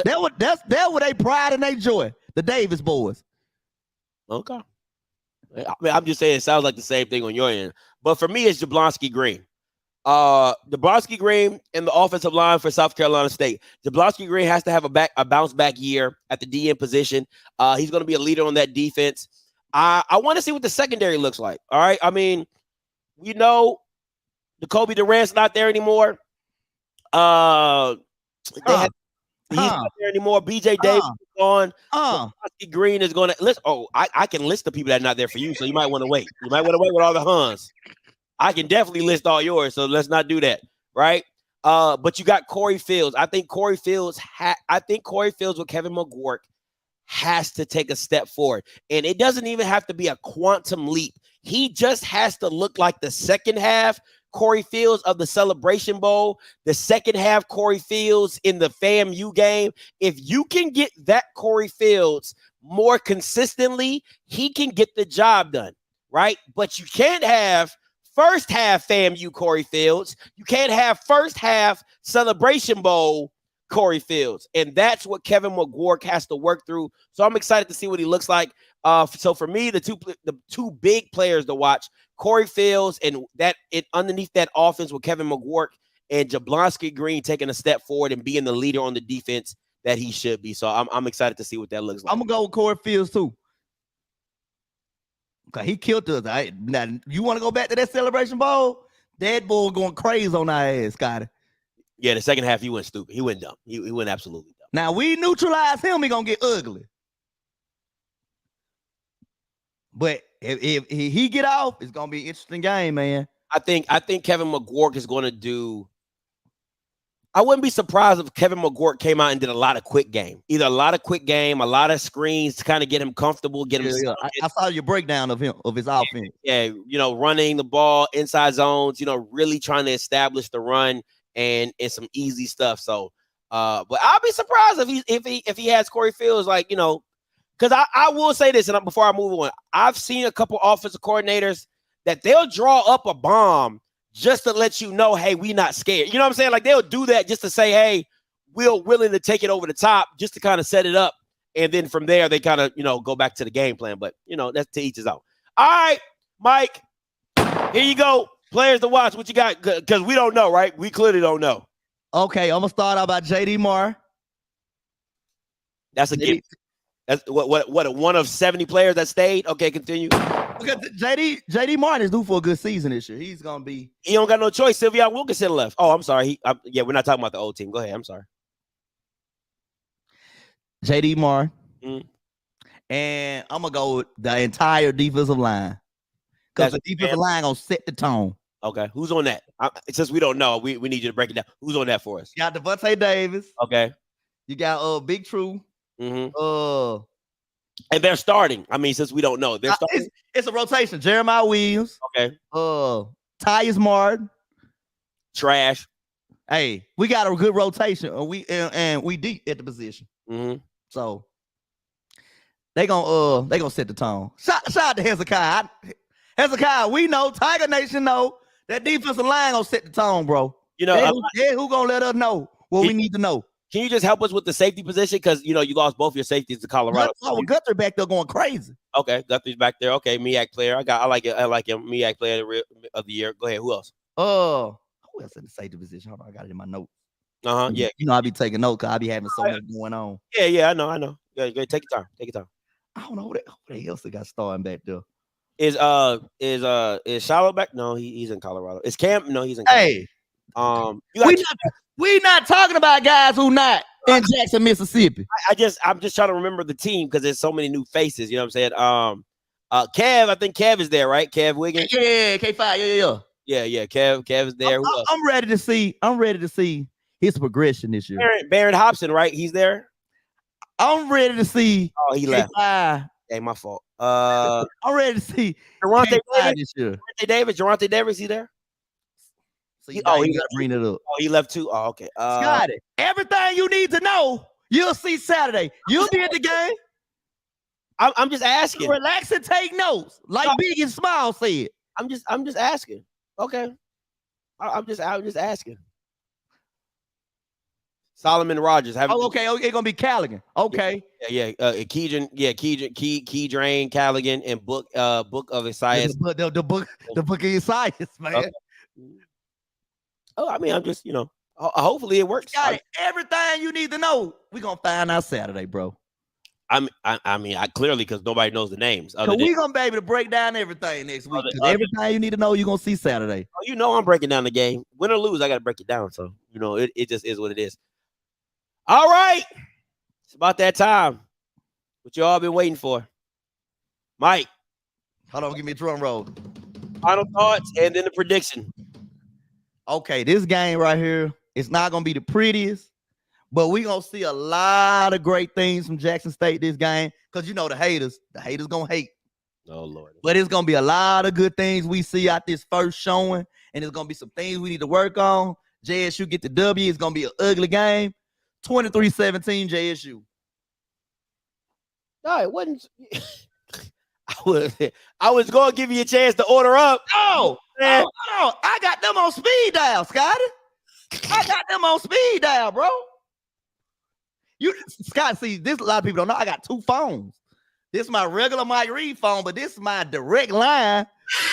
That's what they pride and they joy. The Davis boys. Okay. I mean, I'm just saying it sounds like the same thing on your end. But for me, it's Jablonski Green. Jablonski Green and the offensive line for South Carolina State. Jablonski Green has to have a bounce back year at the DN position. He's going to be a leader on that defense. I want to see what the secondary looks like. All right. I mean, we know Jacoby Durant's not there anymore. He's not there anymore. BJ Davis is gone. Jablonski Green is going to list. Oh, I can list the people that are not there for you, so you might want to wait. You might want to wait with all the Huns. I can definitely list all yours, so let's not do that, right? But you got Corey Fields. I think Corey Fields with Kevin McGuirk has to take a step forward. And it doesn't even have to be a quantum leap. He just has to look like the second half Corey Fields of the Celebration Bowl, the second half Corey Fields in the FAMU game. If you can get that Corey Fields more consistently, he can get the job done, right? But you can't have first half FAMU Corey Fields. You can't have first half Celebration Bowl Corey Fields. And that's what Kevin McGuirk has to work through. So I'm excited to see what he looks like. So for me, the two big players to watch, Corey Fields and underneath that offense with Kevin McGuirk and Jablonski Green taking a step forward and being the leader on the defense that he should be. So I'm excited to see what that looks like. I'm going to go with Corey Fields too. Okay, he killed us. Now, you want to go back to that Celebration Bowl? That boy going crazy on our ass, Scotty. Yeah, the second half, he went stupid. He went dumb. He went absolutely dumb. Now, we neutralize him, he going to get ugly. But if he get off, it's going to be an interesting game, man. I think Kevin McGuirk is going to do – I wouldn't be surprised if Kevin McGuirk came out and did a lot of quick game. Either a lot of quick game, a lot of screens to kind of get him comfortable, get him I saw your breakdown of his offense. Yeah, running the ball, inside zones, really trying to establish the run and some easy stuff. So, but I'll be surprised if he has Corey Fields Because I will say this, and before I move on, I've seen a couple offensive coordinators that they'll draw up a bomb just to let you know, hey, we not scared. You know what I'm saying? Like they'll do that just to say, hey, we're willing to take it over the top, just to kind of set it up. And then from there, they kind of, go back to the game plan. But, that's to each his own. All right, Mike, here you go. Players to watch. What you got? Because we don't know, right? We clearly don't know. Okay, I'm going to start out about J.D. Moore. That's a gift. That's what one of 70 players that stayed? Okay, continue. Because J.D. Martin is due for a good season this year. He's going to be. He don't got no choice. Sylvia Wilkinson left. Oh, I'm sorry. We're not talking about the old team. Go ahead. I'm sorry. J.D. Moore. And I'm going to go with the entire defensive line. Because the defensive line going to set the tone. Okay. Who's on that? Since we don't know, we need you to break it down. Who's on that for us? You got Devontae Davis. Okay. You got Big True. And they're starting. I mean, since we don't know, they're starting. It's a rotation. Jeremiah Williams. Okay. Tyus Martin. Trash. Hey, we got a good rotation. And we deep at the position. So they gonna set the tone. Shout out to Hezekiah. Hezekiah, we know, Tiger Nation know that defensive line gonna set the tone, bro. Who gonna let us know what we need to know? Can you just help us with the safety position? Because you lost both your safeties to Colorado. Guthrie back there going crazy. Okay, Guthrie's back there. Okay, MEAC player. I like it. I like him. MEAC player of the year. Go ahead. Who else? Who else in the safety position? Hold on, I got it in my notes. Yeah. I be taking notes because I be having so much going on. Yeah, I know. Go take your time. Take your time. I don't know who else got starting back there. Is Shiloh back? No, he's in Colorado. Is Cam? No, he's in Colorado. Hey, we not talking about guys who not in Jackson, Mississippi. I'm just trying to remember the team because there's so many new faces. You know what I'm saying? Kev, I think Kev is there, right? Kev Wiggins. Yeah, K5. Yeah. Kev is there. I'm ready to see his progression this year. Barrett Hobson, right? He's there. I'm ready to see. Oh, he left. K5. Hey, my fault. I'm ready to see Geronte Davis. Geronte Davis, he there? So he got to bring it up. Oh, he left too. Oh, okay. Got it. Everything you need to know, you'll see Saturday. You'll be at the game. I'm just asking. Relax and take notes, like Big and Smile said. I'm just asking. Okay. I'm just asking. Solomon Rogers. Okay. It's gonna be Callaghan. Okay. Yeah. Keydrain, Callaghan, and Book of Isaiah. The book of Isaiah, man. Okay. Oh, I mean, I'm just, hopefully it works. Got it. Everything you need to know, we're gonna find out Saturday, bro. I mean, clearly because nobody knows the names. So we're gonna be able to break down everything next week. Everything you need to know, you're gonna see Saturday. I'm breaking down the game. Win or lose, I gotta break it down. So, it just is what it is. All right. It's about that time. What you all been waiting for. Mike. Hold on, give me a drum roll. Final thoughts and then the prediction. Okay, this game right here, it's not gonna be the prettiest, but we're gonna see a lot of great things from Jackson State this game. Because the haters gonna hate. Oh Lord. But it's gonna be a lot of good things we see out this first showing, and it's gonna be some things we need to work on. JSU get the W. It's gonna be an ugly game. 23-17 JSU. No, it wasn't. I was going to give you a chance to order up. Oh, I got them on speed dial, Scotty. I got them on speed dial, bro. Scott, see, this a lot of people don't know. I got two phones. This is my regular Mike Reed phone, but this is my direct line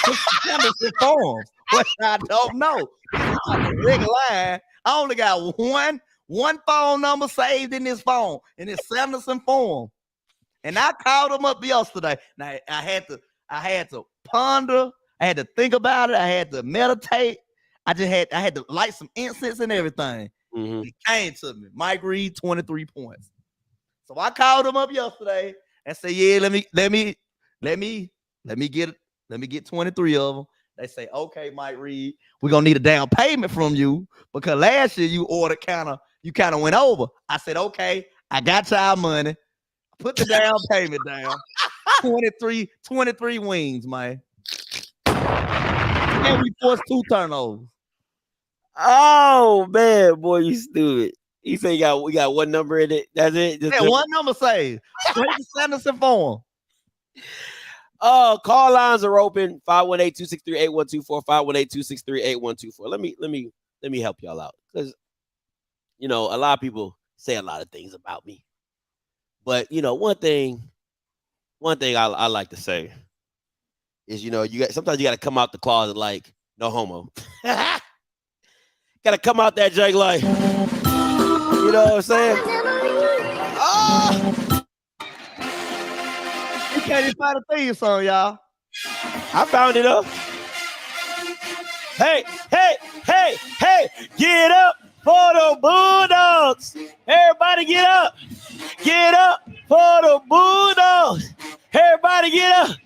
to Sanderson Farms, which I don't know. This is my direct line. I only got one phone number saved in this phone, and it's Sanderson Farms. And I called them up yesterday. Now I had to ponder. I had to think about it. I had to meditate. I had to light some incense and everything. Mm-hmm. It came to me. Mike Reed, 23 points. So I called him up yesterday and said, "Yeah, let me get 23 of them." They say, "Okay, Mike Reed, we're gonna need a down payment from you because last year you ordered you kind of went over." I said, "Okay, I got y'all money. Put the down payment down. 23 wings, man. And we forced 2 turnovers." Oh man, boy, you stupid. He said we got one number in it. That's it. Just Yeah, one number saved. Straight to Sanderson Farm. Call lines are open. 518-263-8124. 518-263-8124. Let me help y'all out. Because a lot of people say a lot of things about me. But one thing I like to say is sometimes you gotta come out the closet like no homo. Gotta come out that junk like, you know what I'm saying? Oh! You can't even find a theme song, y'all. I found it up. Hey, get up for the Bulldogs. Everybody get up. Get up for the Bulldogs. Everybody get up.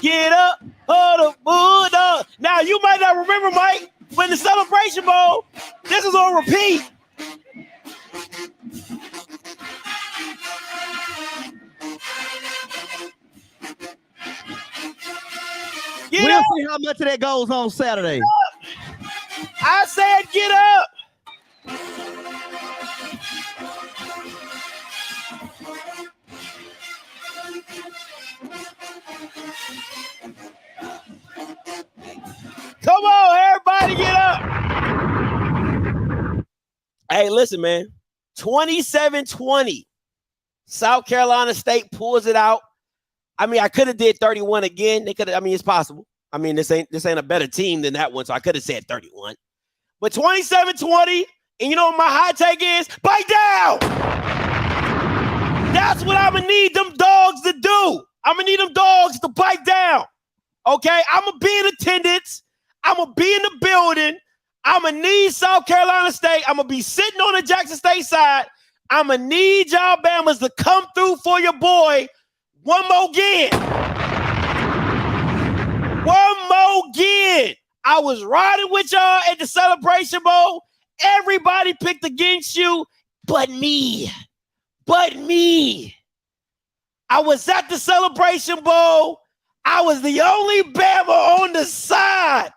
Get up for the Bulldogs. Now, you might not remember, Mike, when the Celebration Bowl, this is on repeat. We'll see how much of that goes on Saturday. I said get up. Come on, everybody get up. Hey, listen, man. 27-20. South Carolina State pulls it out. I mean, I could have did 31 again. It's possible. I mean, this ain't a better team than that one, so I could have said 31. But 27-20, and you know what my hot take is? Bite down! That's what I'm going to need them dogs to do. I'm going to need them dogs to bite down. Okay? I'm going to be in attendance. I'm going to be in the building. I'm going to need South Carolina State. I'm going to be sitting on the Jackson State side. I'm going to need y'all Bamas to come through for your boy one more again. One more again. I was riding with y'all at the Celebration Bowl. Everybody picked against you, but me. But me. I was at the Celebration Bowl. I was the only Bama on the side,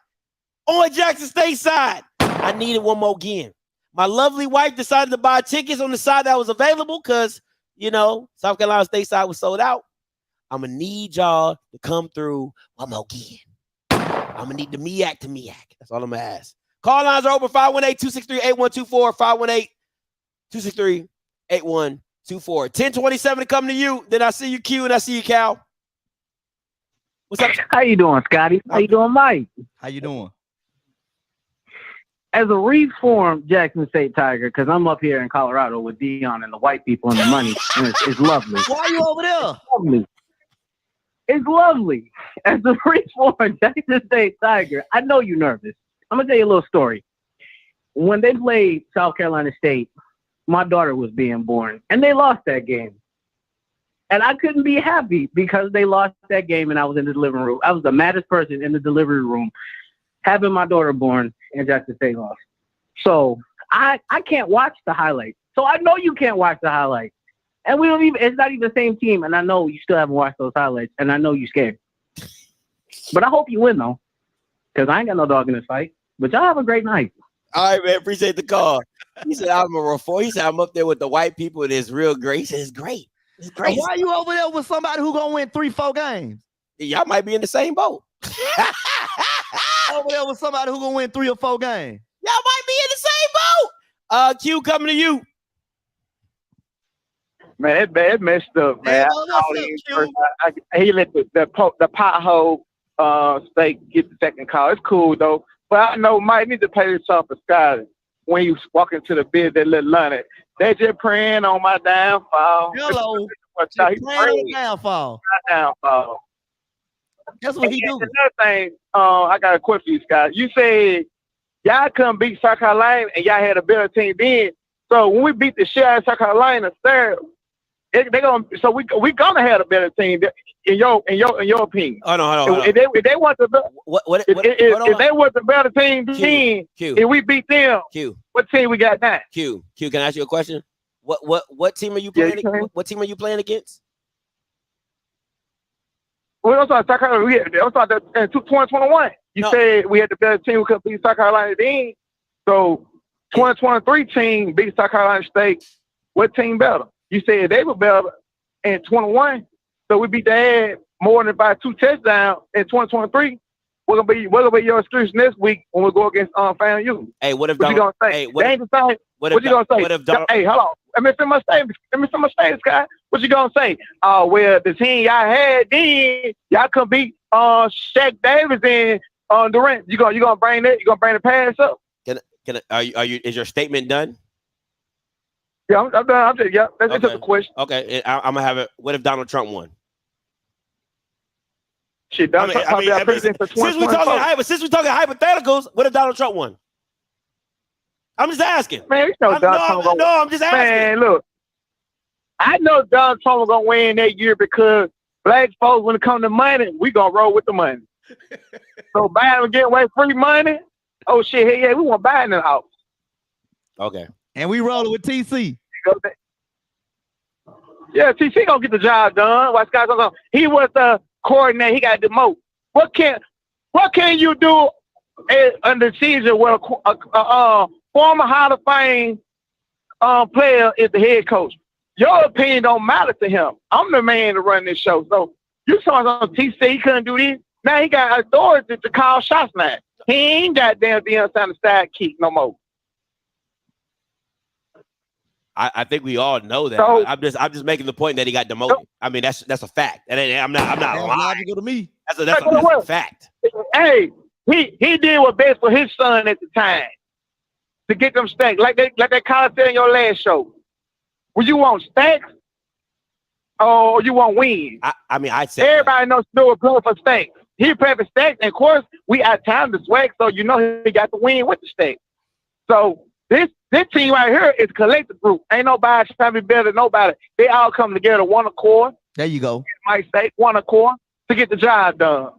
on Jackson State side. I needed one more again. My lovely wife decided to buy tickets on the side that was available because, South Carolina State side was sold out. I'm going to need y'all to come through one more again. I'm going to need the MEAC to MEAC. That's all I'm going to ask. Call lines are open, 518-263-8124, 518-263-8124. 1027 to come to you. Then I see you, Q, and I see you, Cal. What's up? How you doing, Scotty? How you doing, Mike? How you doing? As a reformed Jackson State Tiger, because I'm up here in Colorado with Dion and the white people and the money, and it's lovely. Why are you over there? It's lovely. It's lovely. As a reformed Jackson State Tiger, I know you're nervous. I'm going to tell you a little story. When they played South Carolina State, my daughter was being born, and they lost that game. And I couldn't be happy because they lost that game, and I was in the living room. I was the maddest person in the delivery room having my daughter born, and Jackson State lost. So I can't watch the highlights. So I know you can't watch the highlights. And it's not even the same team, and I know you still haven't watched those highlights, and I know you're scared. But I hope you win, though, because I ain't got no dog in this fight. But y'all have a great night. All right, man. Appreciate the call. He said, I'm a reform. He said, I'm up there with the white people, and it's real great. He said, it's great. It's great. Why are you over there with somebody who going to win 3-4 games? Y'all might be in the same boat. Over there with somebody who going to win 3 or 4 games. Y'all might be in the same boat. Q, coming to you. Man, it messed up, man. He let the pothole State get the second call. It's cool, though. But I know Mike need to play this off for Scotty when you walk into the bed, that little Lunny. They just praying on my downfall. Hello. Praying on the downfall. My downfall. That's what he do. Another thing, I got a question for you, Scott. You said y'all couldn't beat South Carolina and y'all had a better team then. So when we beat the shit out of South Carolina, we gonna have a better team in your opinion. Oh no, hold on. If they want the if they want the better team then, if we beat them, what team we got now? Q, can I ask you a question? What team are you playing? What team are you playing against? Well, I'm sorry, South Carolina. I'm sorry, in 2021. You said we had the better team. We could beat South Carolina then. So 2023 team beat South Carolina State. What team better? You said they were better in 21, so we beat their ass more than by 2 touchdowns in 2023. What gonna be your excuse next week when we go against FAMU? Hey, what if what you gonna say? Hey, They ain't the same. What you gonna say? Hey, hold on. Let me finish my statement, Scott. What you gonna say? Oh, well, the team y'all had then, y'all couldn't beat Shaq Davis and Durant. You gonna bring that? You gonna bring the pass up? Are you? Is your statement done? Yeah, I'm done. I'm just That's just a question. Okay, I'm gonna have it. What if Donald Trump won? Shit, Donald Trump probably our president for 2024. Since we're talking hypotheticals, what if Donald Trump won? I'm just asking. Man, you know Donald Trump gonna win. I'm just asking. Man, look, I know Donald Trump was gonna win that year because black folks, when it comes to money, we gonna roll with the money. So Biden get away free money. Oh shit, hey, yeah, we want Biden in the house. Okay. And we rolling with TC. Yeah, TC gonna get the job done. Why Scott gonna? He was the coordinator. He got demoted. What can you do under the season where a former Hall of Fame player is the head coach? Your opinion don't matter to him. I'm the man to run this show. So you saw on TC, he couldn't do this. Now he got authority to call shots now. He ain't got damn Deion Sanders sidekick no more. I think we all know that. So, I'm just making the point that he got demoted. I mean, that's a fact. And I'm not lying. Logical to me. That's a fact. Hey, he did what best for his son at the time to get them stacks. Like that college said in your last show. Well, you want stacks or you want wins? I mean, I'd say everybody knows Stewart play for stacks. He play for stacks, and of course, we out time to SWAC, so you know he got the win with the stacks. So this team right here is a collective group. Ain't nobody trying to be better than nobody. They all come together, one accord. There you go. Might say one accord to get the job done.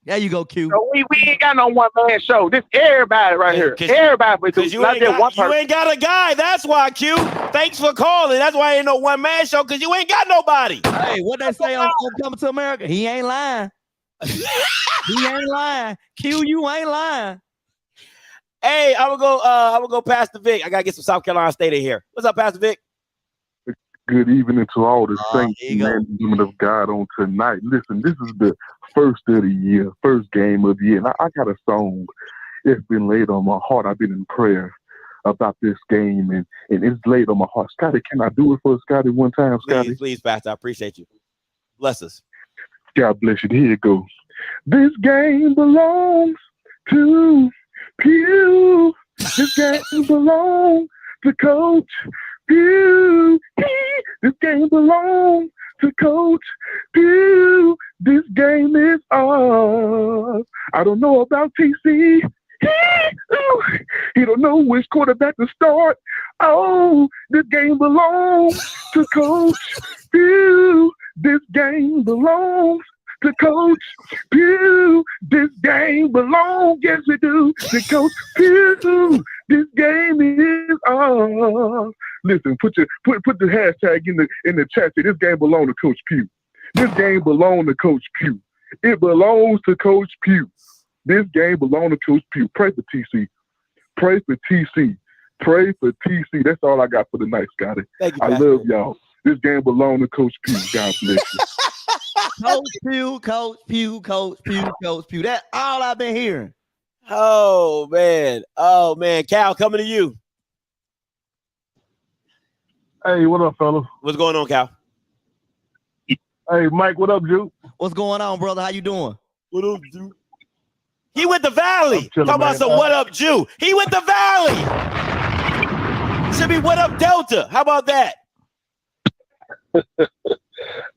There you go, Q. So we ain't got no one man show. This everybody right here. Everybody, because you ain't got a guy. That's why, Q. Thanks for calling. That's why ain't no one man show, because you ain't got nobody. Hey, what they say on Coming to America? He ain't lying. He ain't lying. Q, you ain't lying. Hey, I'm gonna go Pastor Vic. I gotta get some South Carolina State in here. What's up, Pastor Vic? Good evening to all the saints and men and women of God on tonight. Listen, this is the first of the year, first game of the year, and I got a song. It's been laid on my heart. I've been in prayer about this game, and it's laid on my heart. Scotty, can I do it for Scotty one time, Scotty? Please, Pastor. I appreciate you. Bless us. God bless you. Here it goes. This game belongs to Pew. This game belongs to Coach Pew. This game belongs to Coach Pew. This game is ours. I don't know about TC. He don't know which quarterback to start. Oh, this game belongs to Coach Pew. This game belongs to Coach Pew. This game belongs, yes we do, to Coach Pew. This game is ours. Listen, put the hashtag in the chat. Say, this game belongs to Coach Pew. This game belongs to Coach Pew. It belongs to Coach Pew. This game belongs to Coach Pew. Pray for TC. Pray for TC. Pray for TC. That's all I got for tonight, Scotty. Thank you, I love y'all. This game belongs to Coach Pew. God bless you. Coach Pew, Coach Pew, Coach Pew, Coach Pew. That's all I've been hearing. Oh man, Cal, coming to you. Hey, what up, fellas? What's going on, Cal? Hey, Mike, what up, Drew? What's going on, brother? How you doing? What up, Drew? He went to Valley. Chilling, Talk about man. some what up, Jew. He went to Valley. Should be what up, Delta. How about that?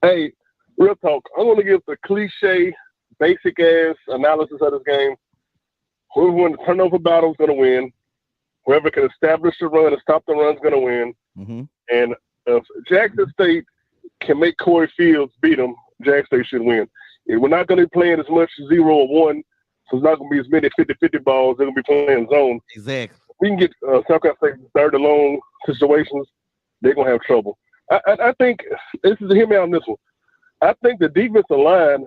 Hey, real talk. I'm going to give the cliche, basic-ass analysis of this game. Whoever wins the turnover battle is going to win. Whoever can establish the run and stop the run is going to win. Mm-hmm. And if Jackson State can make Corey Fields beat them, Jackson State should win. And we're not going to be playing as much 0 or 1, so it's not going to be as many 50-50 balls. They're going to be playing zone. Exactly. We can get South Carolina State third and long situations. They're going to have trouble. I think this is hear me on this one. I think the defensive line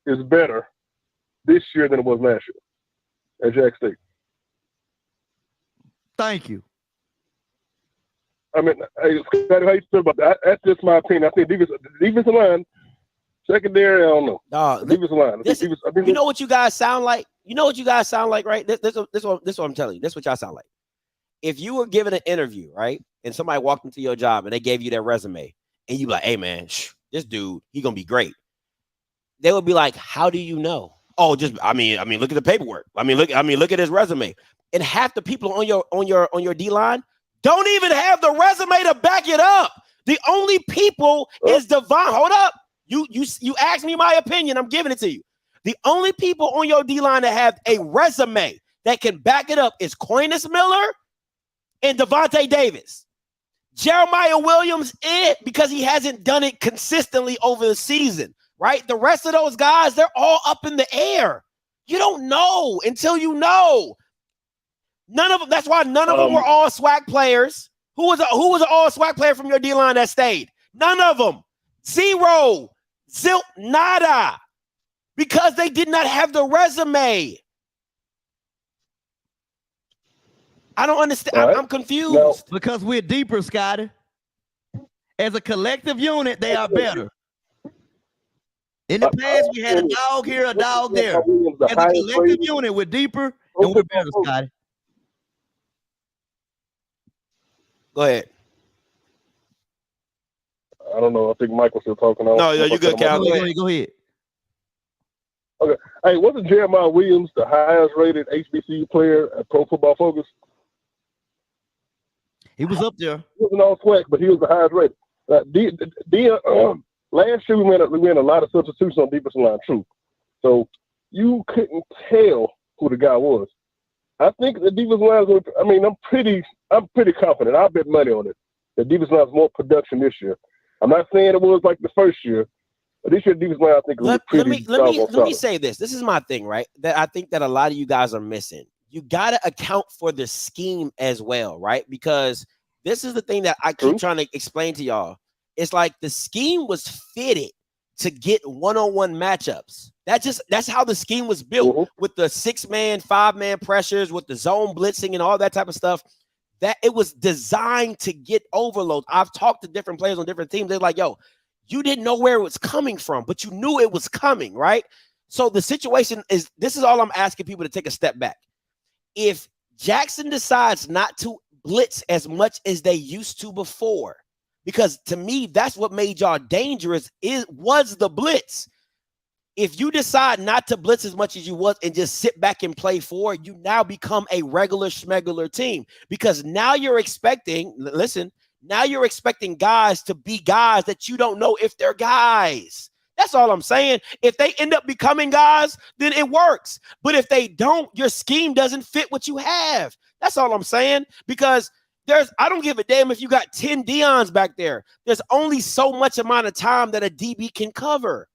is better this year than it was last year at Jack State. Thank you. I mean, hey, Scotty, how you feel about that? That's just my opinion. I think defensive line, secondary, I don't know. Defensive line. You know what you guys sound like? You know what you guys sound like, right? This what I'm telling you. This is what y'all sound like. If you were given an interview, right, and somebody walked into your job and they gave you their resume, and you be like, hey, man, this dude, he going to be great. They would be like, how do you know? Oh, I mean, look at the paperwork. Look at his resume. And half the people on your D-line don't even have the resume to back it up. The only people is Devon. Hold up. You asked me my opinion. I'm giving it to you. The only people on your D-line that have a resume that can back it up is Coinus Miller and Devontae Davis. Jeremiah Williams, because he hasn't done it consistently over the season, right? The rest of those guys, they're all up in the air. You don't know until you know. None of them. That's why none of them were all SWAC players. Who was an all SWAC player from your D-line that stayed? None of them. Zero. Nada. Because they did not have the resume. I don't understand. Right. I'm confused. No. Because we're deeper, Scotty. As a collective unit, they are better. In the past, we had a dog here, a dog there. As a collective unit, we're deeper and we're better, Scotty. Go ahead. I don't know. I think Michael's still talking. No, you good, Cal. Go ahead. Okay. Hey, wasn't Jeremiah Williams the highest rated HBCU player at Pro Football Focus? He was up there. He wasn't all SWAC, but he was the highest rated. Last year we ran a lot of substitutions on defensive line, true. So you couldn't tell who the guy was. I think the defensive line is. I mean, I'm pretty confident. I'll bet money on it. The defensive line has more production this year. I'm not saying it was like the first year, but this year defensive line I think is pretty. Let me say this. This is my thing, right? That I think that a lot of you guys are missing. You got to account for the scheme as well, right? Because this is the thing that I keep trying to explain to y'all. It's like the scheme was fitted to get one-on-one matchups. That's how the scheme was built with the 6-man, 5-man pressures, with the zone blitzing and all that type of stuff. That it was designed to get overload. I've talked to different players on different teams. They're like, yo, you didn't know where it was coming from, but you knew it was coming, right? So the situation is, this is all I'm asking people to take a step back. If Jackson decides not to blitz as much as they used to before, because to me, that's what made y'all dangerous, was the blitz. If you decide not to blitz as much as you was and just sit back and play forward, you now become a regular schmegular team, because now you're expecting, now you're expecting guys to be guys that you don't know if they're guys. That's all I'm saying. If they end up becoming guys, then it works. But if they don't, your scheme doesn't fit what you have. That's all I'm saying. Because I don't give a damn if you got 10 Deons back there. There's only so much amount of time that a DB can cover.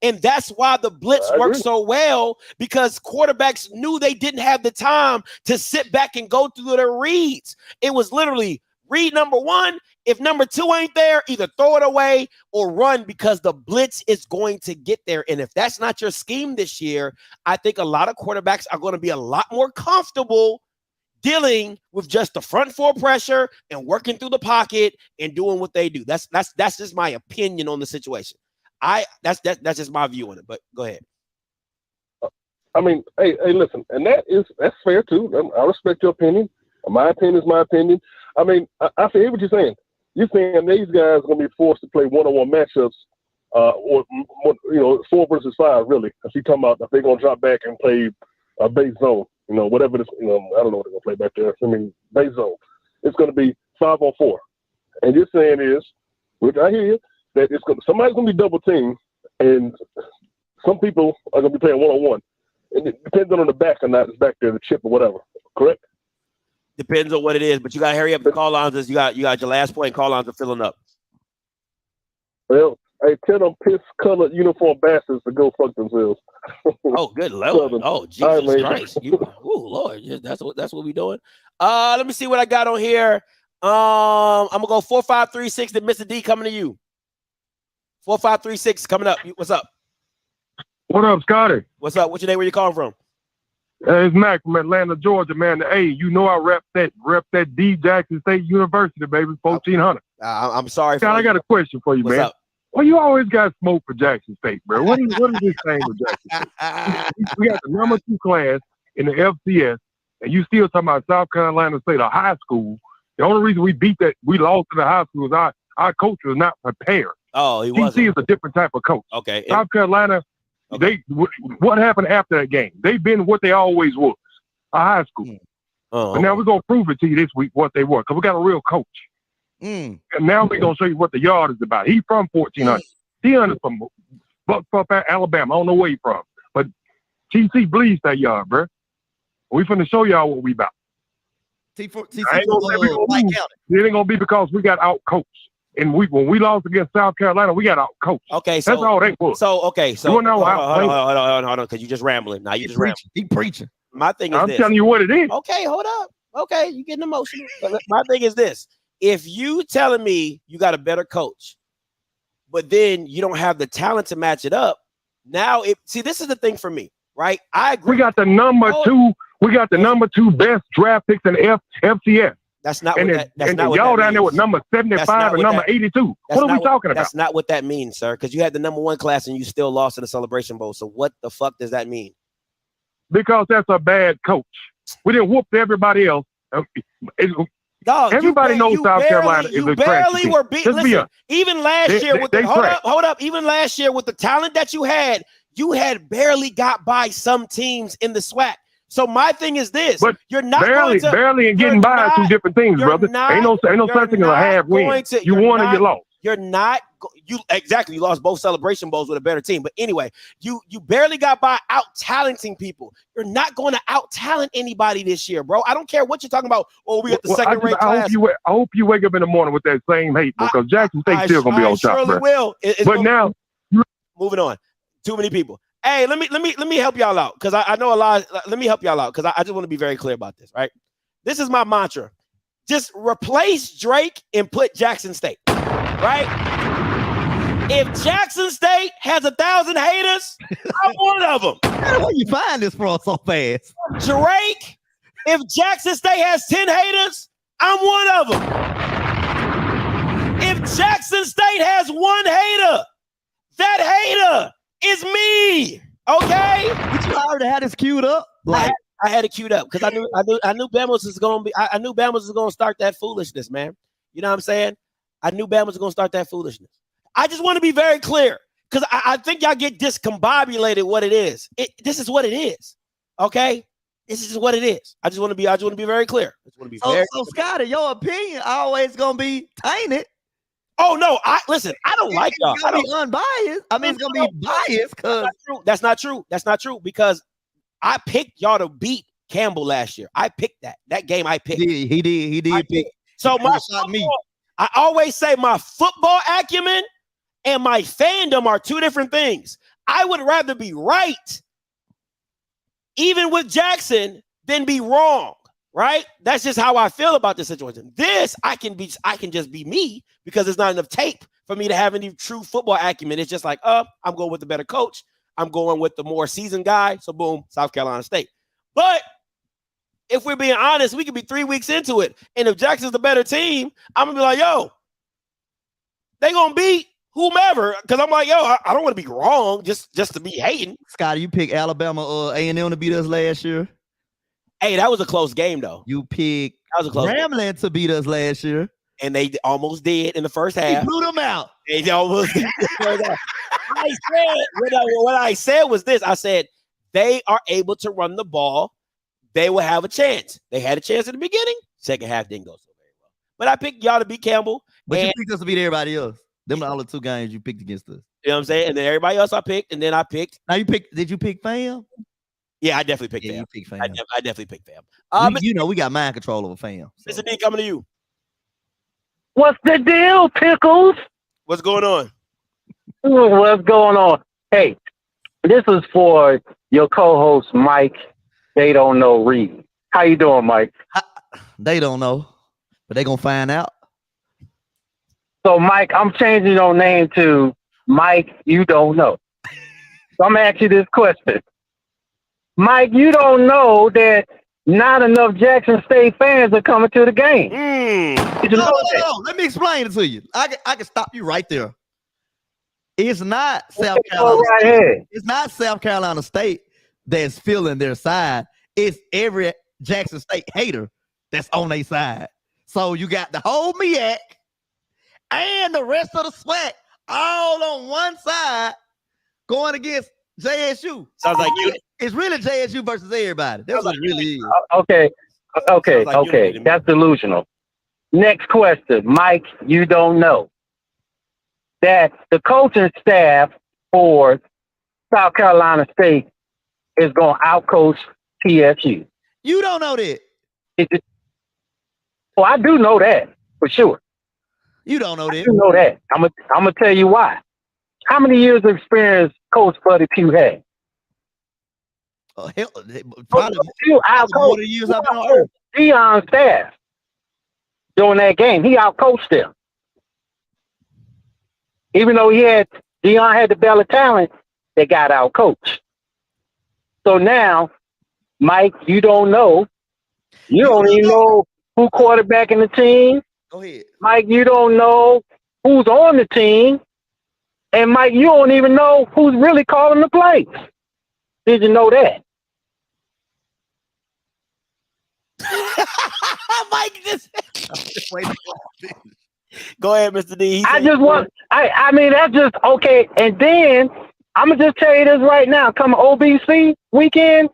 And that's why the blitz worked so well, because quarterbacks knew they didn't have the time to sit back and go through their reads. It was literally read number 1. If number 2 ain't there, either throw it away or run, because the blitz is going to get there. And if that's not your scheme this year, I think a lot of quarterbacks are going to be a lot more comfortable dealing with just the front 4 pressure and working through the pocket and doing what they do. That's just my opinion on the situation. That's just my view on it. But go ahead. I mean, hey, listen, and that's fair too. I respect your opinion. My opinion is my opinion. I mean, I hear what you're saying. You're saying these guys are going to be forced to play one-on-one matchups, or 4 versus 5, really. If you're talking about if they're going to drop back and play a base zone, whatever this, I don't know what they're going to play back there. I mean, base zone. It's going to be 5-on-4. And you're saying is, which I hear you, that somebody's going to be double teamed, and some people are going to be playing one-on-one. And it depends on the back or not, it's back there, the chip or whatever. Correct? Depends on what it is, but you got to hurry up. The call lines as you got your last point. Call lines are filling up. Well, hey, tell them piss-colored uniform bastards to go fuck themselves. Oh, good Lord! Oh, Jesus Christ! Lord, that's what we doing. Let me see what I got on here. I'm gonna go 4536. The Mr. D coming to you. 4536 coming up. What's up? What up, Scotty? What's up? What's your name? Where you calling from? It's Mac from Atlanta, Georgia, man. Hey, you know I rep that D Jackson State University, baby, 1400. I'm sorry. I got a question for you, What's man. up? Well, you always got smoke for Jackson State, bro. What is this thing with Jackson State? We got the number 2 class in the FCS, and you still talking about South Carolina State, a high school. The only reason we lost to the high school is our coach was not prepared. Oh, he wasn't. TC is a different type of coach. Okay. South Carolina, what happened after that game? They've been what they always was, a high school. But now we're going to prove it to you this week what they were, because we got a real coach. And now we're going to show you what the yard is about. He's from 1400. He's from Buckfuck, Alabama. I don't know where he's from. But TC bleeds that yard, bro. We finna show y'all what we about. It ain't gonna be because we got out coached. And when we lost against South Carolina, we got out coached. Okay, that's all they was. So hold on, because you just rambling. Now you just rambling. He preaching. My thing is I'm this. telling you what it is. Okay, hold up. Okay, you getting emotional. My thing is this. If you telling me you got a better coach, but then you don't have the talent to match it up, now this is the thing for me, right? I agree. We got the number 2. We got the number 2 best draft picks in the FCS. That's not and what that's and not what y'all that down means. there with number 75 and number 82. What are we talking about? That's not what that means, sir. Because you had the number 1 class and you still lost in the Celebration Bowl. So what the fuck does that mean? Because that's a bad coach. We didn't whoop everybody else. Dog, everybody knows South Carolina is a barely were beat. Listen, even last year with hold up. Even last year with the talent that you had barely got by some teams in the SWAC. So my thing is this: but you're not barely and getting by are 2 different things, brother. Ain't no such thing as a half win. You won or you lost. You're not you lost both Celebration Bowls with a better team. But anyway, you barely got by out talenting people. You're not going to out talent anybody this year, bro. I don't care what you're talking about. Oh, we got the second rate class. I hope you wake up in the morning with that same hate, because Jackson State's still gonna be on top. Surely will. But now, moving on. Too many people. Hey, let me help y'all out, because I know a lot. Let me help y'all out, because I just want to be very clear about this. Right, this is my mantra: just replace Drake and put Jackson State. Right? If Jackson State has 1,000 haters, I'm one of them. Where you find this from so fast? Drake, if Jackson State has 10 haters, I'm one of them. If Jackson State has 1 hater, that hater is me. Okay? Did you already have this queued up? I had it queued up because I knew Bama was going to be. I knew Bama was going to start that foolishness, man. You know what I'm saying? I knew Bama was going to start that foolishness. I just want to be very clear, because I think y'all get discombobulated what it is. This is what it is. Okay? This is what it is. I just want to be very clear. So Scotty, your opinion always gonna be tainted. Oh no, I don't like y'all. It's gonna be unbiased. I mean, it's gonna be biased because that's not true. That's not true, because I picked y'all to beat Campbell last year. I picked that game. I picked. He did pick. So I always say my football acumen and my fandom are 2 different things. I would rather be right, even with Jackson, than be wrong. Right? That's just how I feel about this situation. This I can just be me, because there's not enough tape for me to have any true football acumen. It's just like, I'm going with the better coach. I'm going with the more seasoned guy. So boom, South Carolina State. But if we're being honest, we could be 3 weeks into it, and if Jackson's the better team, I'm gonna be like, yo, they gonna beat whomever, because I'm like, yo, I don't want to be wrong just to be hating. Scotty, you picked Alabama A&M to beat us last year. Hey, that was a close game, though. You picked Grambling to beat us last year. And they almost did in the first half. He blew them out. They almost did. What I said was this. I said, they are able to run the ball. They will have a chance. They had a chance in the beginning. Second half didn't go so very well. But I picked y'all to beat Campbell. But you picked us to beat everybody else. Them are all the 2 games you picked against us. You know what I'm saying? And then everybody else I picked. And then I picked. Now did you pick Fam? Yeah, I definitely picked Fam. You picked Fam. I definitely picked Fam. We got mind control over Fam. So. Mr. D, coming to you. What's the deal, Pickles? What's going on? What's going on? Hey, this is for your co-host, Mike. They don't know Reed. How you doing, Mike? They don't know, but they gonna find out. So, Mike, I'm changing your name to Mike You Don't Know. So I'm gonna ask you this question. Mike, you don't know that not enough Jackson State fans are coming to the game. Did you know that? No. Let me explain it to you. I can stop you right there. It's not South Carolina. Right here. It's not South Carolina State that's feeling their side. It's every Jackson State hater that's on their side. So you got the whole MEAC and the rest of the SWAC all on one side going against JSU. Sounds like you. It's really JSU versus everybody. That's what it really is. Okay. That's delusional. Next question, Mike. You don't know that the coaching staff for South Carolina State is going to outcoach PSU. You don't know that. Well, I do know that for sure. You don't know that. I do know that. I'm gonna tell you why. How many years of experience Coach Buddy Pugh had? Probably more than years I've been on earth. Deion's staff during that game, he outcoached them. Even though Deion had the bell of talent, they got outcoached. So now, Mike, you don't know. You don't even know who quarterbacking the team. Go ahead. Mike, you don't know who's on the team. And Mike, you don't even know who's really calling the plays. Did you know that? Mike just go ahead, Mr. D. I mean, that's just okay. And then I'm gonna just tell you this right now. Come OBC weekend,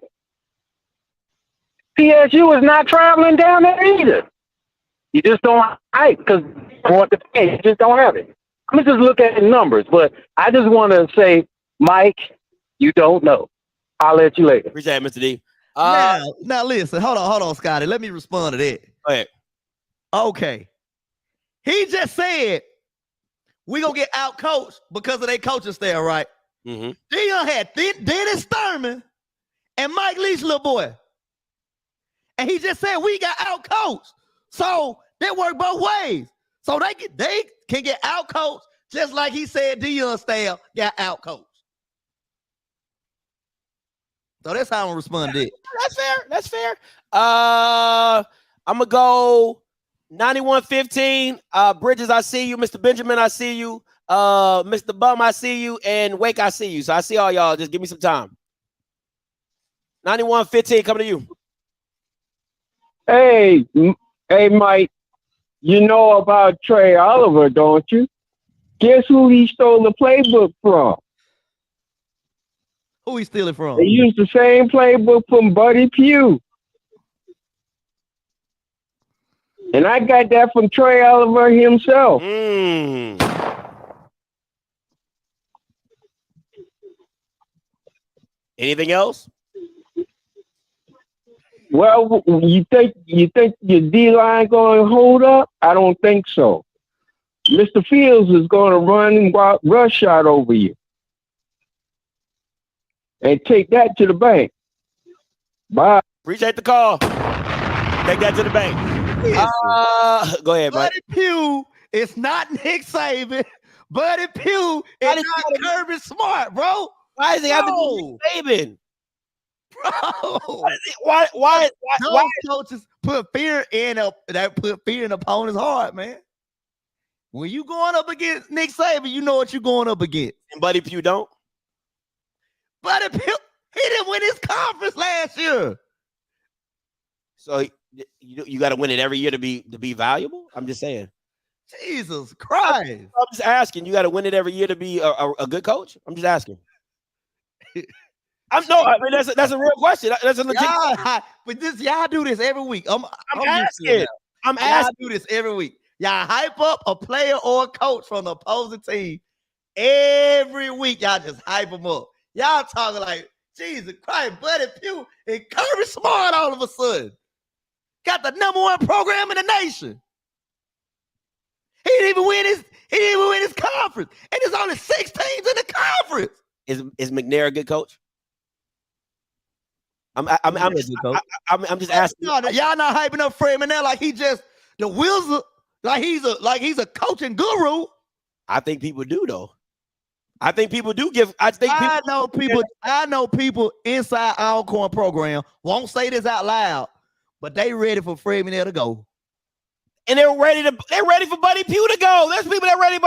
PSU is not traveling down there either. You just don't hype because you just don't have it. I'm gonna just look at the numbers, but I just want to say, Mike, you don't know. I'll let you later. Appreciate it, Mr. D. Now listen, hold on, Scotty. Let me respond to that. Go ahead. Okay. He just said we gonna get out coached because of their coaching style, right? Mm-hmm. Deion had Dennis Thurman and Mike Leach, little boy. And he just said we got out coached. So they work both ways. So they can get out coached just like he said Deion style got out coached. So that's how I'm gonna respond to it. That's fair. I'm gonna go 91-15. Bridges, I see you. Mr. Benjamin, I see you. Mr. Bum, I see you. And Wake, I see you. So I see all y'all. Just give me some time. 91-15 coming to you. Hey, Mike. You know about Trey Oliver, don't you? Guess who he stole the playbook from? Who he stealing from? They used the same playbook from Buddy Pugh. And I got that from Trey Oliver himself. Anything else? Well, you think your D-line going to hold up? I don't think so. Mr. Fields is going to run rush shot over you. And take that to the bank. Bye. Appreciate the call. Take that to the bank. Go ahead, Mike. Buddy Pugh is not Nick Saban. Buddy Pugh is not Kirby Smart, bro. Why does he have to be Nick Saban? Bro. Why coaches put fear in opponent's heart, man. When you going up against Nick Saban, you know what you're going up against. And Buddy Pugh don't? Buddy Pugh, he didn't win his conference last year. So you got to win it every year to be valuable? I'm just saying. Jesus Christ. I'm just asking. You got to win it every year to be a good coach? I'm just asking. I mean, that's a real question. That's a legit but y'all do this every week. I'm asking. Y'all do this every week. Y'all hype up a player or a coach from the opposing team every week. Y'all just hype them up. Y'all talking like, Jesus Christ, Buddy Pugh and Kirby Smart all of a sudden. Got the #1 program in the nation. He didn't even win his conference. And there's only 6 teams in the conference. Is McNair a good coach? I'm just asking. Y'all not hyping up Fred McNair like he just the wizard, like he's a coaching guru. I think people do though. I think people do give. I know people inside Alcorn program won't say this out loud, but they ready for Fred McNair to go. And they're ready for Buddy Pugh to go. There's people that are ready,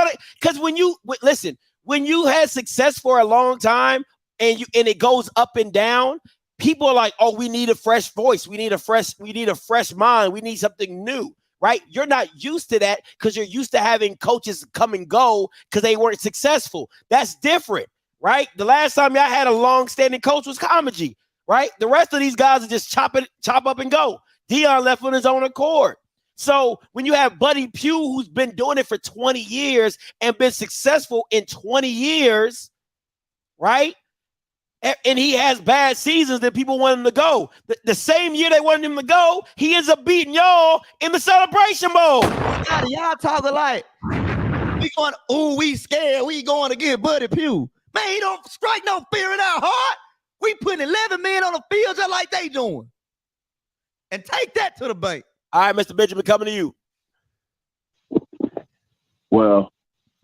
because when you had success for a long time and it goes up and down, people are like, oh, we need a fresh voice, we need a fresh mind, we need something new, right? You're not used to that because you're used to having coaches come and go because they weren't successful. That's different, right? The last time y'all had a long-standing coach was Kamaji, right? The rest of these guys are just chop up and go. Dion left on his own accord. So when you have Buddy Pugh, who's been doing it for 20 years and been successful in 20 years, right? And he has bad seasons that people want him to go. The same year they wanted him to go, he ends up beating y'all in the Celebration Bowl. Y'all talking like, we scared, we going to get Buddy Pugh. Man, he don't strike no fear in our heart. We putting 11 men on the field just like they doing. And take that to the bank. All right, Mr. Benjamin, coming to you. Well,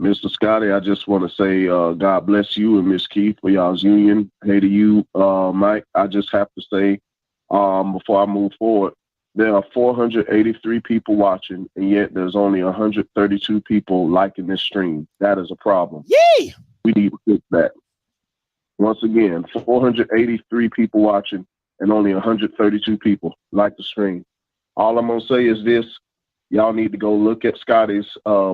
Mr. Scotty, I just want to say God bless you and Miss Keith for y'all's union. Hey to you, Mike. I just have to say, before I move forward, there are 483 people watching, and yet there's only 132 people liking this stream. That is a problem. Yay! We need to fix that. Once again, 483 people watching, and only 132 people like the stream. All I'm going to say is this. Y'all need to go look at Scotty's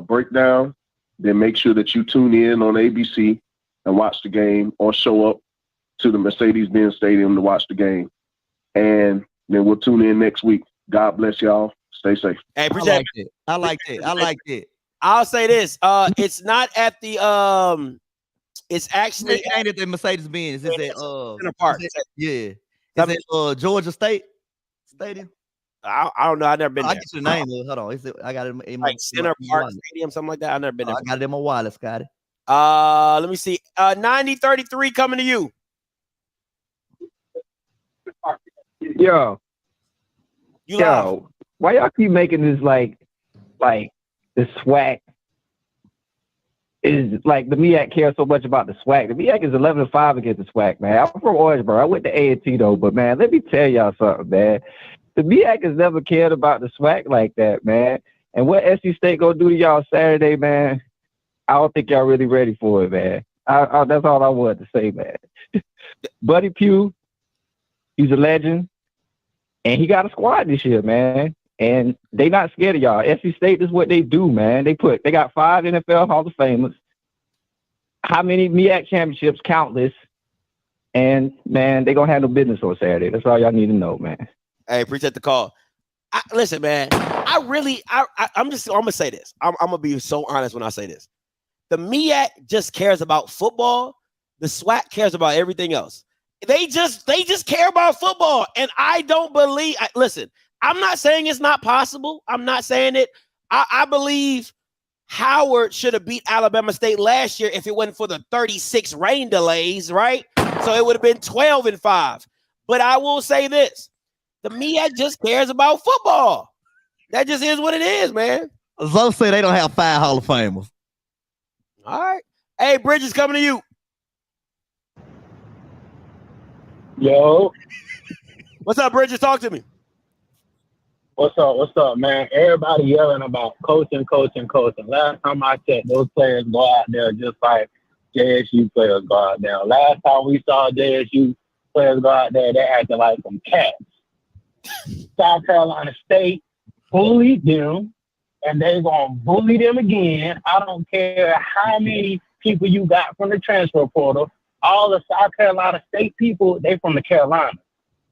breakdown. Then make sure that you tune in on ABC and watch the game, or show up to the Mercedes-Benz Stadium to watch the game. And then we'll tune in next week. God bless y'all. Stay safe. Hey, appreciate it. I like it. I'll say this. It's not at the it's actually it ain't at the Mercedes-Benz. It's at Center Park. Yeah. It's at Georgia State Stadium. I don't know. I've never been there. I get your name. Hold on. I got it in my like Center Park Stadium, something like that. I've never been there. I got it in my wallet, Scotty. Let me see. 9033 coming to you. Yo, why y'all keep making this like the SWAC is like the MEAC cares so much about the SWAC. The MEAC is 11-5 against the SWAC, man. I'm from Orangeburg. I went to A&T though, but man, let me tell y'all something, man. The MEAC has never cared about the SWAC like that, man. And what SC State gonna do to y'all Saturday, man? I don't think y'all really ready for it, man. That's all I wanted to say, man. Buddy Pugh, he's a legend, and he got a squad this year, man. And they not scared of y'all. SC State is what they do, man. They got 5 NFL Hall of Famers. How many MEAC championships? Countless. And man, they gonna handle business on Saturday. That's all y'all need to know, man. Hey, appreciate the call. Listen, man. I'm gonna say this. I'm gonna be so honest when I say this. The MEAC just cares about football. The SWAC cares about everything else. They just care about football, and I don't believe. Listen, I'm not saying it's not possible. I'm not saying it. I believe Howard should have beat Alabama State last year if it wasn't for the 36 rain delays, right? So it would have been 12-5. But I will say this. The MEAC just cares about football. That just is what it is, man. Those say they don't have 5 Hall of Famers. All right. Hey, Bridges, coming to you. Yo. What's up, Bridges? Talk to me. What's up, man? Everybody yelling about coaching. Last time I checked, those players go out there just like JSU players go out there. Last time we saw JSU players go out there, they acting like some cats. South Carolina State bullied them, and they're going to bully them again. I don't care how many people you got from the transfer portal. All the South Carolina State people, they from the Carolinas.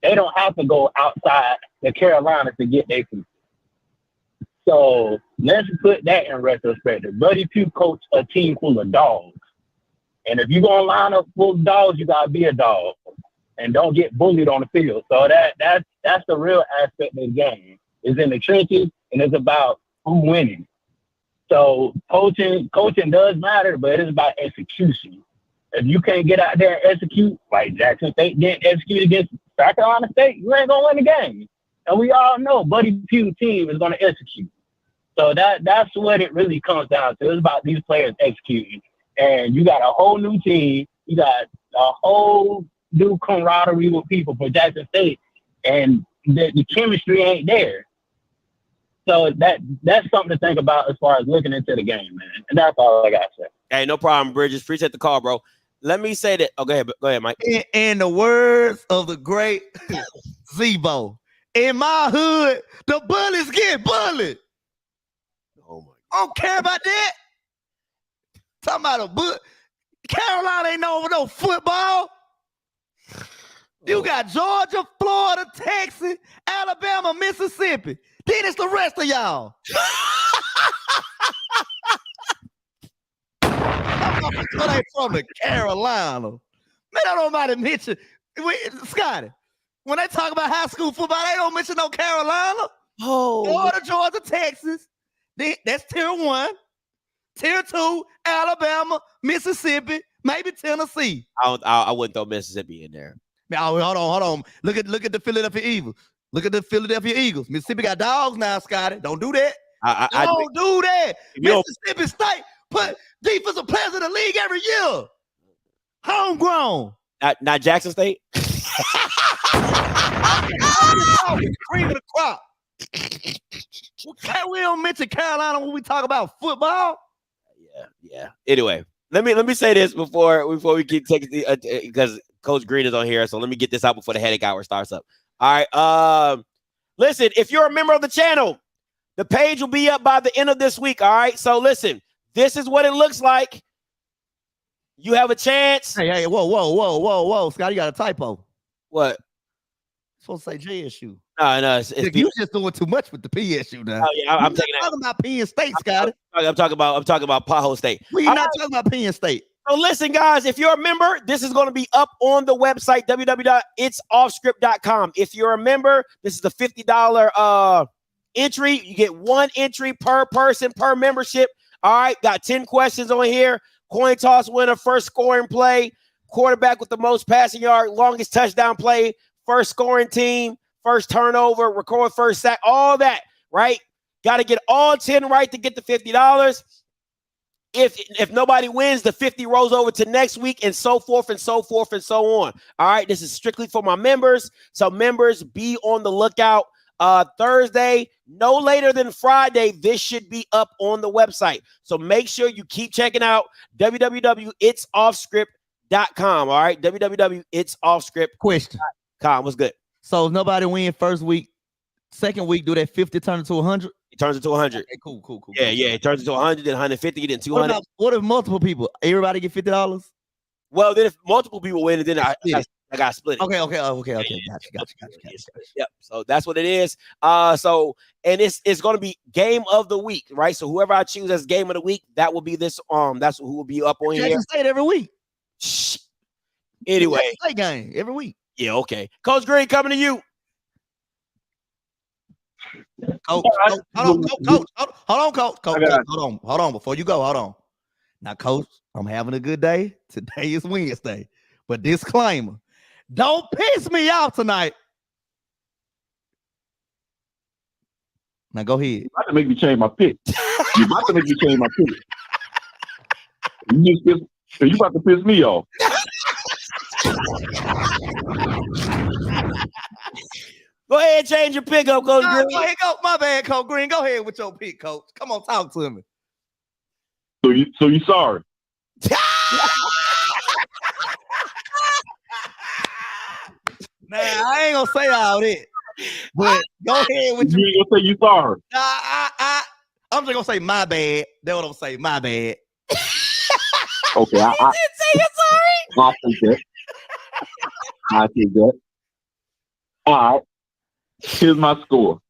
They don't have to go outside the Carolinas to get their people. So let's put that in retrospective. Buddy Pugh coached a team full of dogs. And if you're going to line up full of dogs, you got to be a dog. And don't get bullied on the field. So that's the real aspect of the game. It's in the trenches, and it's about who winning. So coaching does matter, but it's about execution. If you can't get out there and execute, like Jackson State didn't execute against South Carolina State, you ain't gonna win the game. And we all know Buddy Pugh's team is gonna execute. So that's what it really comes down to. It's about these players executing. and you got a whole new team. You got a whole new camaraderie with people for Jackson State, and the chemistry ain't there. So that's something to think about as far as looking into the game, man. And that's all I got to say. Hey, no problem, Bridges. Appreciate the call, bro. Let me say that. Oh, go ahead, Mike. In the words of the great Zebo, in my hood, the bullies get bullied. Oh my! I don't care about that. Talking about a bull. Carolina ain't know no football. You got Georgia, Florida, Texas, Alabama, Mississippi. Then it's the rest of y'all. So they from the Carolina. Man, I don't mind to mention. Scotty, when they talk about high school football, they don't mention no Carolina. Oh, Florida, Georgia, Texas. That's tier 1. Tier 2, Alabama, Mississippi, maybe Tennessee. I wouldn't throw Mississippi in there. Now, hold on. Look at the Philadelphia Eagles. Look at the Philadelphia Eagles. Mississippi got dogs now, Scotty. Don't do that. Don't do that. Mississippi State put defensive players in the league every year. Homegrown. Not Jackson State. Cream of the crop. We don't mention Carolina when we talk about football. Yeah. Anyway, let me say this before we keep taking because Coach Green is on here. So let me get this out before the headache hour starts up. All right. Listen, if you're a member of the channel, the page will be up by the end of this week. All right. So listen, this is what it looks like. You have a chance. Hey, whoa. Scott, you got a typo. What? Supposed to say JSU. No, you just doing too much with the PSU now. Oh yeah, I'm taking talking about Penn State, Scott. I'm talking about Paho State. We're not talking about Penn State. So listen, guys, if you're a member, this is going to be up on the website, www.itsoffscript.com. If you're a member, this is the $50 entry. You get 1 entry per person, per membership. All right, got 10 questions on here. Coin toss winner, first scoring play, quarterback with the most passing yard, longest touchdown play, first scoring team, first turnover, record first sack, all that, right? Got to get all 10 right to get the $50. If nobody wins, the 50 rolls over to next week, and so forth and so forth and so on. All right, this is strictly for my members. So members, be on the lookout. Thursday, no later than Friday, this should be up on the website. So make sure you keep checking out www.itsoffscript.com. All right, www.itsoffscript.com. Question. What's good? So if nobody win first week, second week, do that 50 turn into 100? It turns into 100. Okay, cool. Yeah, it turns into 100, then 150, then 200. What if multiple people? Everybody get $50? Well, then if multiple people win, then I got split. Okay. Yeah, Gotcha. Yep. So that's what it is. So it's going to be game of the week, right? So whoever I choose as game of the week, that will be this. That's who will be up on here. Jackson State every week. Anyway, State game every week. Yeah. Okay. Coach Green, coming to you. Coach, hold on. Before you go, hold on. Now, Coach, I'm having a good day. Today is Wednesday. But disclaimer, don't piss me off tonight. Now, go ahead. You're about to make me change my pick. You about to piss me off. Go ahead and change your pick up, Coach Green. Go ahead, my bad, Coach Green. Go ahead with your pick, Coach. Come on, talk to me. So you sorry? Nah, I ain't gonna say all that. But go ahead with you. Ain't gonna say you sorry. I'm just gonna say my bad. That's what I'm saying. My bad. Okay, I didn't say you're sorry. I take that. All right. Here's my score.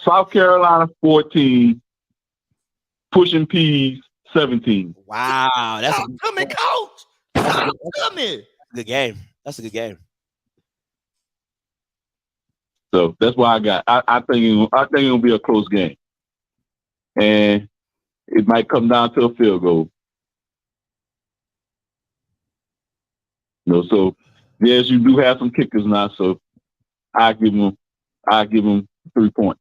South Carolina 14, Pushing Peas 17. Wow, that's come in, Coach. Come in. Good game. That's a good game. So that's what I got. I think it'll be a close game, and it might come down to a field goal. So yes, you do have some kickers now. So I give them 3 points.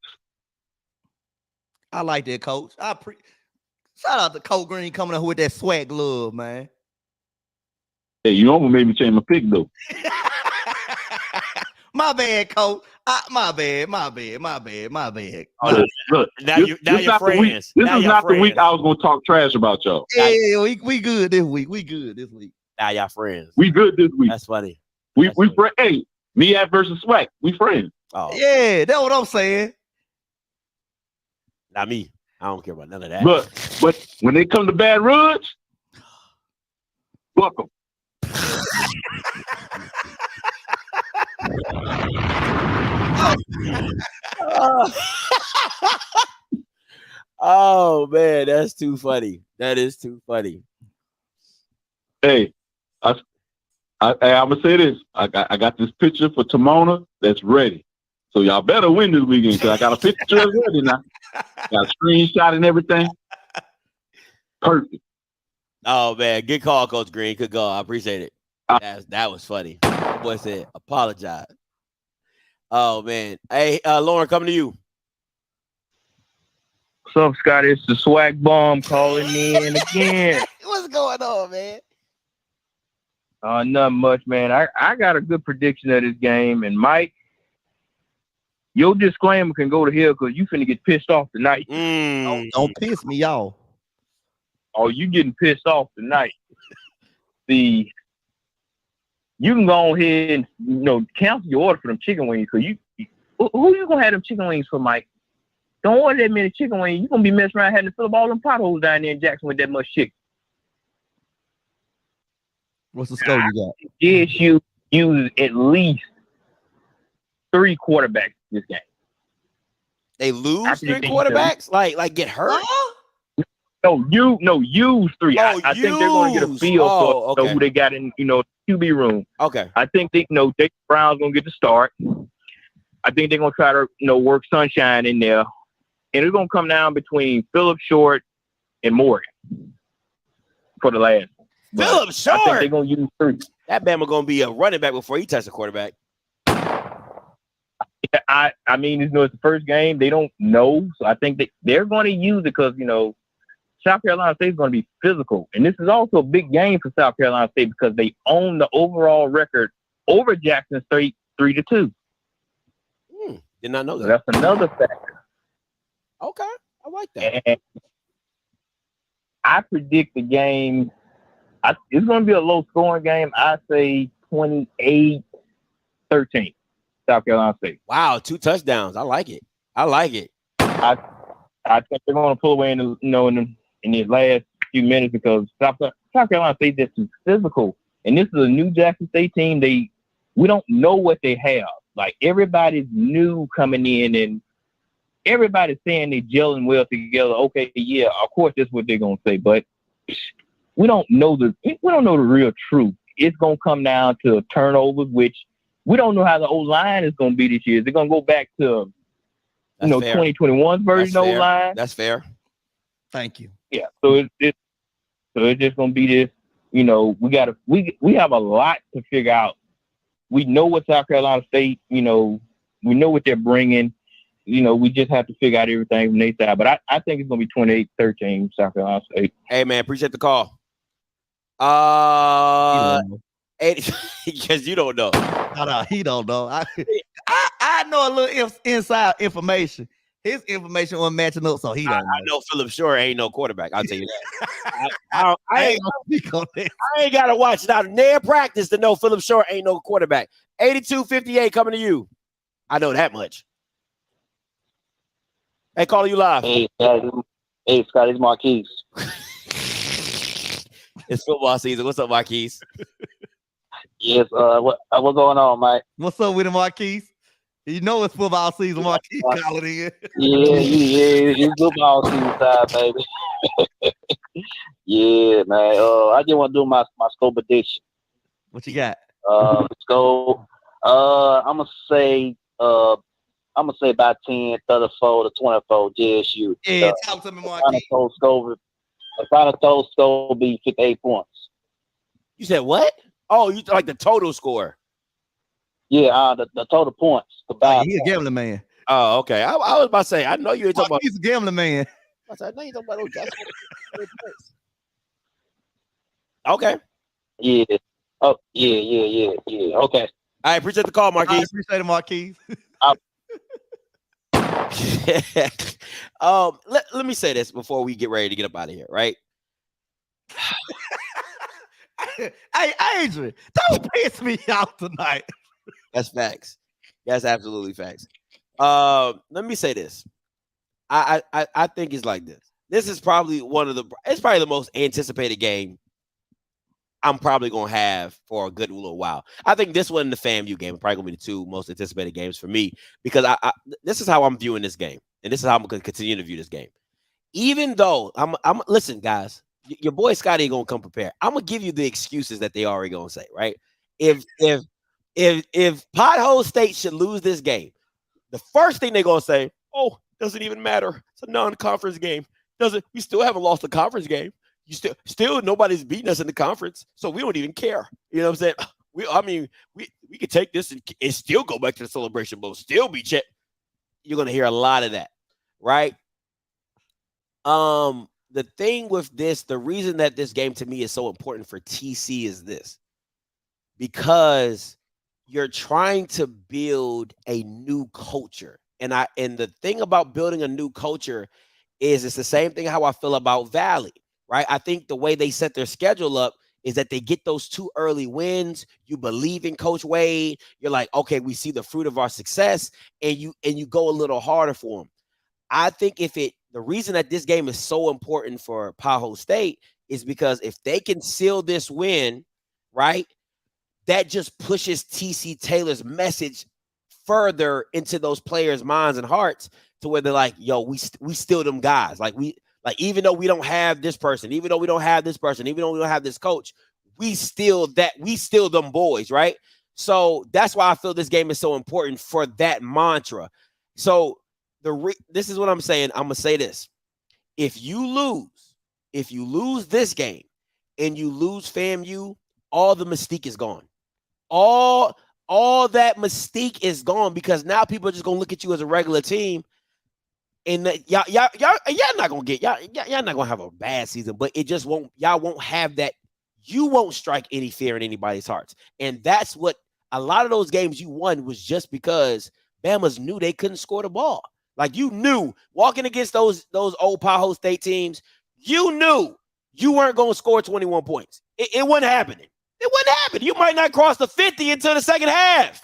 I like that, Coach. Shout out to Cole Green coming up with that SWAC glove, man. Hey, you almost made me change my pick though. My bad, Cole. My bad. Look, Now you're friends. This is not the week I was gonna talk trash about y'all. Yeah, we good this week. Now y'all friends. We good this week. That's funny. We friends. Hey, MEAC versus SWAC. We friends. Oh, Yeah, that's what I'm saying. not me. I don't care about none of that. But when they come to Baton Rouge, fuck them. Oh man, that's too funny. That is too funny. Hey, I'm gonna say this. I got this picture for Timona that's ready. So y'all better win this weekend because I got a picture ready now. Got a screenshot and everything. Perfect. Oh man, good call, Coach Green. Good call. I appreciate it. That was funny. The boy said, apologize. Oh man. Hey, Lauren, coming to you. What's up, Scott? It's the SWAC bomb calling in again. What's going on, man? Not much, man. I got a good prediction of this game, and Mike, your disclaimer can go to hell because you finna get pissed off tonight. Don't piss me off. Oh, you getting pissed off tonight. You can go ahead and cancel your order for them chicken wings because who you gonna have them chicken wings for, Mike? Don't order that many chicken wings. You're gonna be messing around having to fill up all them potholes down there in Jackson with that much chicken. What's the score you got? JSU uses at least 3 quarterbacks this game. They lose 3 quarterbacks? Like get hurt? Use 3. I think they're gonna get a feel for who they got in QB room. Okay. I think Dave Brown's gonna get the start. I think they're gonna try to work Sunshine in there. And it's gonna come down between Philip Short and Morgan for the last. Philip Short. I think they're gonna use 3. That Bama gonna be a running back before he touches the quarterback. I mean, it's the first game. They don't know, so I think they're going to use it because South Carolina State is going to be physical, and this is also a big game for South Carolina State because they own the overall record over Jackson State 3-2. Did not know that. So that's another factor. Okay, I like that. And I predict the game. It's going to be a low-scoring game. I say 28-13, South Carolina State. Wow, 2 touchdowns. I like it. I think they're going to pull away in the last few minutes because South Carolina State is too physical, and this is a new Jackson State team. We don't know what they have. Like everybody's new coming in, and everybody's saying they're gelling well together. Okay, yeah, of course that's what they're gonna say, but we don't know the real truth. It's gonna come down to turnovers, which we don't know how the O-line is gonna be this year. They're gonna go back to 2021's version of O-line. That's fair. Thank you. Yeah, so it's just gonna be this. We have a lot to figure out. We know what South Carolina State, we know what they're bringing. We just have to figure out everything from their side. But I think it's going to be 28-13 South Carolina State. Hey, man, appreciate the call. Because you don't know. No, he don't know. I know a little inside information. His information wasn't matching up, so he don't know. I know Philip Shore ain't no quarterback. I'll tell you that. I ain't got to watch it out in their practice to know Philip Shore ain't no quarterback. 82-58 coming to you. I know that much. Hey, calling you live. Hey, Scott, it's Marquise. It's football season. What's up, Marquise? Yes, what's going on, Mike? What's up with him, Marquise? You know it's football season, Marquise calling in. Yeah, it's football season time, baby. Yeah, man. I just want to do my score prediction. What you got? Score. I'm gonna say about 10, 34 to 24 JSU. Yeah, talk to me, Marquise. The final total score will be 58 points. You said what? Oh, you like the total score? Yeah, the total points. He's a gambling man. Oh, okay. I was about to say, I know you ain't talking about. He's a gambling man. I said, no, you talking about no Jackson. Okay. Yeah. Oh, yeah. Okay. I appreciate the call, I Marquise. appreciate it, Marquise. Let me say this before we get ready to get up out of here, right? Hey, Adrian, don't piss me off tonight. That's facts. That's absolutely facts. Let me say this. I think it's like this. This is probably it's probably the most anticipated game I'm probably gonna have for a good little while. I think this one and the FAMU game are probably gonna be the two most anticipated games for me because this is how I'm viewing this game, and this is how I'm gonna continue to view this game. Even though I'm listen, guys, your boy Scotty ain't gonna come prepared. I'm gonna give you the excuses that they already gonna say, right? If Pothole State should lose this game, the first thing they're gonna say, oh, doesn't even matter. It's a non-conference game. We still haven't lost a conference game. You still nobody's beating us in the conference, so we don't even care. You know what I'm saying? We could take this and still go back to the Celebration Bowl, still be checked. You're gonna hear a lot of that, right? The thing with this, the reason that this game to me is so important for TC is this, because you're trying to build a new culture, and the thing about building a new culture is it's the same thing how I feel about Valley. Right. I think the way they set their schedule up is that they get those 2 early wins. You believe in Coach Wade. You're like, okay, we see the fruit of our success, and you go a little harder for them. I think the reason that this game is so important for Pothole State is because if they can seal this win, right, that just pushes TC Taylor's message further into those players' minds and hearts to where they're like, yo, we still them guys. Like even though we don't have this person, even though we don't have this person, even though we don't have this coach, we still them boys, right? So that's why I feel this game is so important for that mantra. So this is what I'm saying. I'm gonna say this: if you lose this game and you lose FAMU, all the mystique is gone. All that mystique is gone because now people are just gonna look at you as a regular team. And y'all not gonna get y'all not gonna have a bad season, but it just y'all won't have that. You won't strike any fear in anybody's hearts, and that's what a lot of those games you won was just because Bama's knew they couldn't score the ball. Like you knew walking against those old Pothole State teams, you knew you weren't gonna score 21 points. It wasn't happening. It wouldn't happen. You might not cross the 50 until the second half.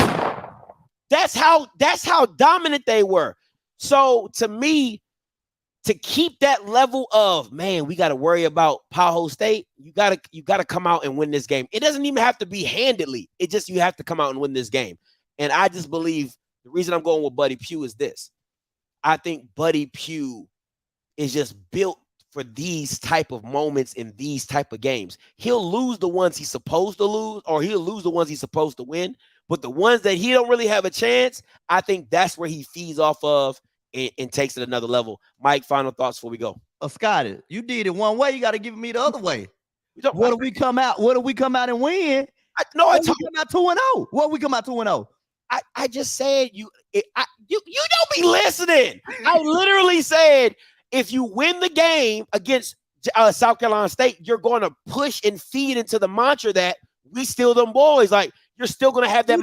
That's how dominant they were. So to me, to keep that level of, man, we got to worry about Pothole State, you gotta come out and win this game. It doesn't even have to be handedly. You have to come out and win this game. And I just believe the reason I'm going with Buddy Pugh is this. I think Buddy Pugh is just built for these type of moments in these type of games. He'll lose the ones he's supposed to lose, or he'll lose the ones he's supposed to win. But the ones that he don't really have a chance, I think that's where he feeds off of and takes it another level. Mike, final thoughts before we go. Scotty, you did it one way. You got to give me the other way. What do we come out and win? I talk about 2-0. What we come out 2-0? I just said you don't be listening. I literally said if you win the game against South Carolina State, you're going to push and feed into the mantra that we still them boys. Like you're still going to have that.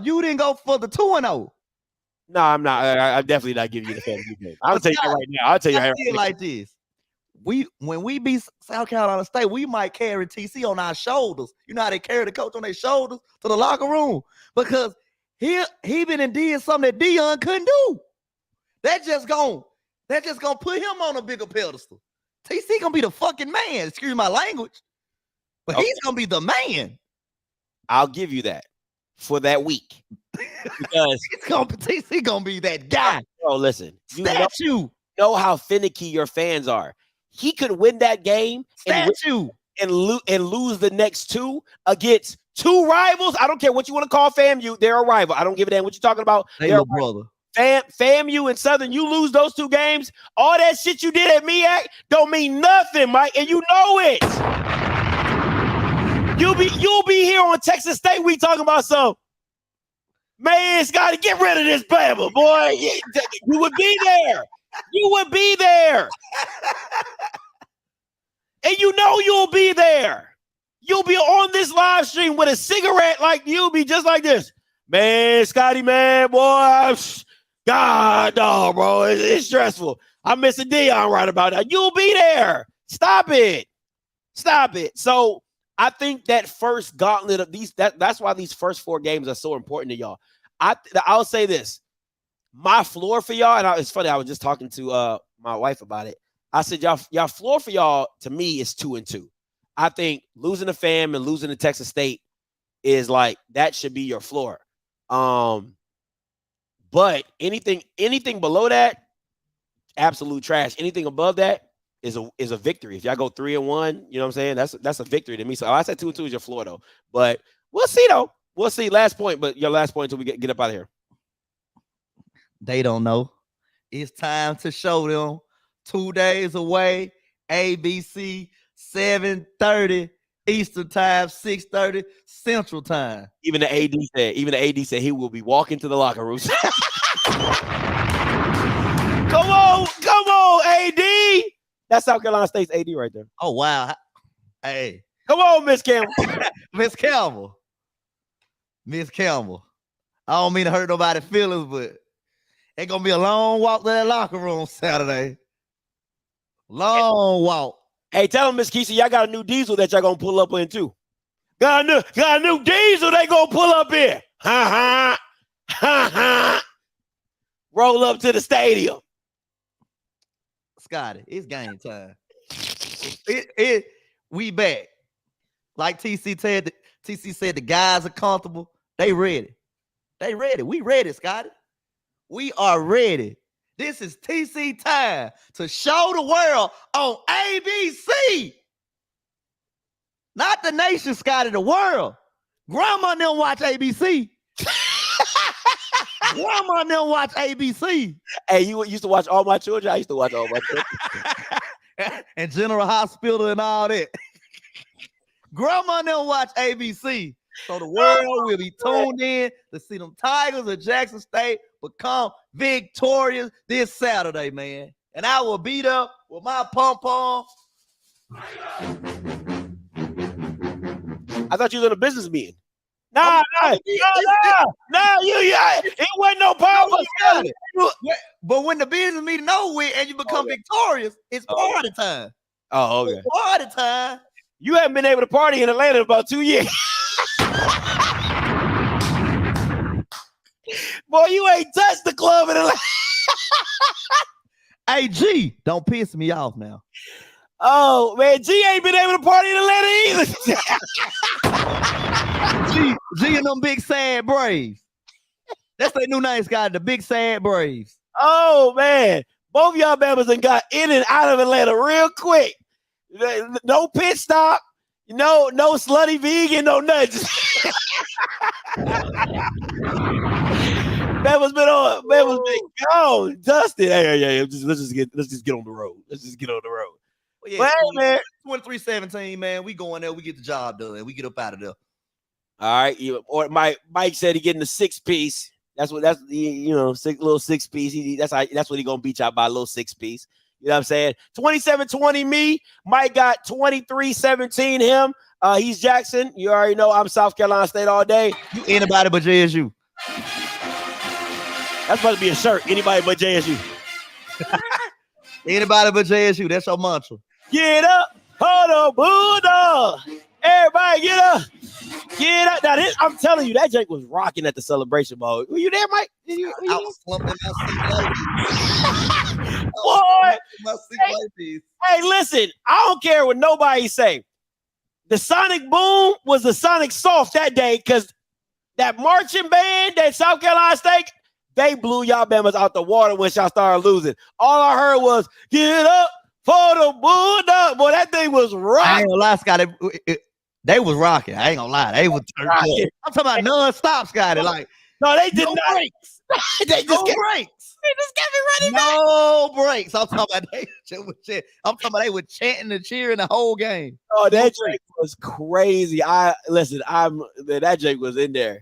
You didn't go for the 2-0. No, I'm not. I'm definitely not giving you the FAMU game. I'll tell you that right now. I'll tell you right now. Like this. When we beat South Carolina State, we might carry TC on our shoulders. You know how they carry the coach on their shoulders to the locker room? Because he been and did something that Dion couldn't do. That just gonna put him on a bigger pedestal. TC gonna be the fucking man. Excuse my language. But he's gonna be the man. I'll give you that for that week. Because TC gonna be that guy. Oh, listen. You know how finicky your fans are. He could win that game and lose the next two against two rivals. I don't care what you want to call FAMU. They're a rival. I don't give a damn what you're talking about. Hey, little brother. FAMU and Southern, you lose those two games. All that shit you did at MEAC don't mean nothing, Mike, and you know it. You'll be here on Texas State. We talking about some. Man, Scotty, get rid of this Bama, boy. You would be there. You would be there. And you know you'll be there. You'll be on this live stream with a cigarette like you'll be just like this. Man, Scotty, man, boy, God, no, bro, it's stressful. I'm missing Dion right about now. You'll be there. Stop it. So I think that first gauntlet of these, that's why these first 4 games are so important to y'all. I'll say this. My floor for y'all, and it's funny, I was just talking to my wife about it. I said, y'all floor for y'all, to me, is 2-2. I think losing the fam and losing to Texas State is like, that should be your floor. But anything below that, absolute trash. Anything above that is a victory. If y'all go 3-1, you know what I'm saying? That's a victory to me. So I said 2-2 is your floor though. But we'll see though. We'll see. Last point, but your last point until we get up out of here. They don't know. It's time to show them. 2 days away. ABC 7:30 Eastern time, 6:30 Central time. Even the AD said he will be walking to the locker room. Come on, AD. That's South Carolina State's AD right there. Oh, wow. Hey. Come on, Miss Campbell. Miss Campbell. I don't mean to hurt nobody's feelings, but it's going to be a long walk to that locker room Saturday. Long walk. Hey, tell them, Miss Keisha, y'all got a new diesel that y'all going to pull up in too. Got a new diesel they going to pull up in. Roll up to the stadium. Scotty, it's game time. We back. Like TC said, the guys are comfortable. They ready. We ready, Scotty. We are ready. This is TC time to show the world on ABC. Not the nation, Scotty, the world. Grandma and them watch ABC. Grandma and them watch ABC. Hey, you used to watch All My Children? I used to watch All My Children. And General Hospital and all that. Grandma and them watch ABC. So the world will be tuned in to see them Tigers of Jackson State become victorious this Saturday, man. And I will be there with my pom-pom. I thought you was in a business meeting. Nah, it wasn't no power. But when the business meeting over with and you become victorious, it's party time. Oh, okay. It's party time. You haven't been able to party in Atlanta in about 2 years. Boy, you ain't touched the club in Atlanta. Hey, G, don't piss me off now. Oh, man, G ain't been able to party in Atlanta either. G and them big sad Braves. That's their new name, Scott, the big sad Braves. Oh, man. Both y'all members done got in and out of Atlanta real quick. No pit stop. No slutty vegan, no nuts. Members been gone, dusted. Hey, let's just get on the road. Well, yeah, but hey, man, 23-17, man. We go in there, we get the job done, we get up out of there. All right. Or Mike said he getting a 6-piece. That's little 6-piece. That's what he gonna beat y'all by, a little 6-piece. You know what I'm saying? 27-20 me. Mike got 23-17 him. He's Jackson. You already know I'm South Carolina State all day. You anybody but JSU. That's supposed to be a shirt. Anybody but JSU. Anybody but JSU. That's your mantra. Get up. Hold on, Bulldog. Everybody get up. Get up. Now, I'm telling you, that Jake was rocking at the celebration mode. Were you there, Mike? I was slumped in my seat. Boy. Hey, listen, I don't care what nobody say. The Sonic Boom was the Sonic Soft that day because that marching band, that South Carolina State, they blew y'all Bama's out the water when y'all started losing. All I heard was, get up for the Bulldog. Boy, that thing was rocking. I ain't gonna lie, Scott. They was rocking. I ain't gonna lie. They was turned up. I'm talking about non-stop, Scotty. Like, no, they did not. Breaks. They just kept breaks. They just kept it running back. No breaks. I'm talking about they were chanting and cheering the whole game. Oh, that Jake was crazy. That Jake was in there.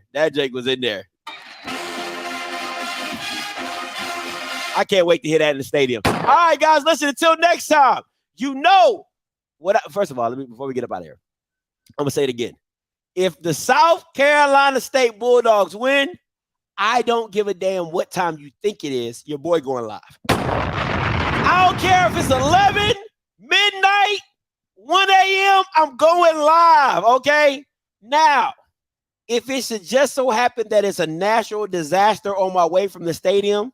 I I can't wait to hear that in the stadium. All right, guys, listen, until next time, you know what? First of all, before we get up out of here, I'm going to say it again. If the South Carolina State Bulldogs win, I don't give a damn what time you think it is. Your boy going live. I don't care if it's 11, midnight, 1 a.m. I'm going live, okay? Now, if it should just so happen that it's a natural disaster on my way from the stadium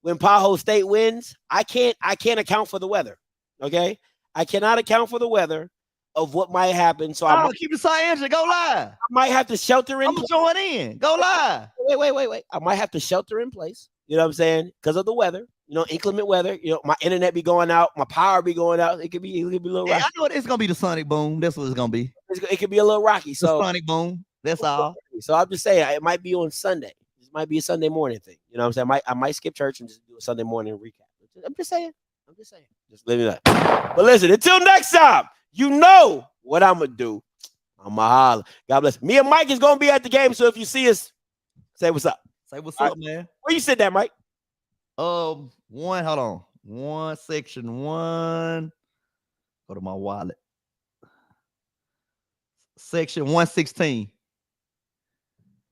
when Tahoe State wins, I can't account for the weather, okay? I cannot account for the weather of what might happen. So I keep the same answer. Go live. I might have to shelter in. I'm gonna join in. Go live. Wait. I might have to shelter in place. You know what I'm saying? Because of the weather. You know, inclement weather. You know, my internet be going out, my power be going out. It could be a little rocky. I know it's gonna be the sonic boom. That's what it's gonna be. It could be a little rocky. So the sonic boom. That's all. So I'm just saying it might be on Sunday. This might be a Sunday morning thing. You know what I'm saying? I might skip church and just do a Sunday morning recap. I'm just saying. Just living that. But listen, until next time, you know what I'm gonna do. I'm gonna holler. God bless. Me and Mike is gonna be at the game. So if you see us, say what's up. Say what's up, man. Where you sit there, Mike? Hold on. Section 1. Go to my wallet. Section 116.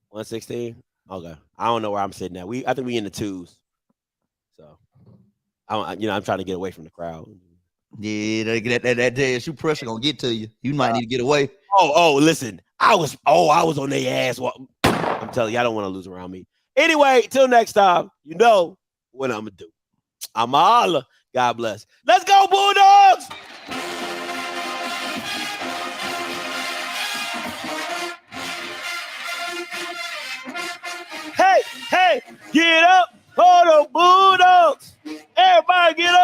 116. Okay. I don't know where I'm sitting at. I think we in the 2s. So I'm trying to get away from the crowd. Yeah, that JSU pressure gonna get to you. You might need to get away. Oh, listen. I was on their ass. I'm telling you, I don't want to lose around me. Anyway, till next time, you know what I'm gonna do. I'm a holler. God bless. Let's go, Bulldogs! Hey, get up for the Bulldogs! Everybody get up!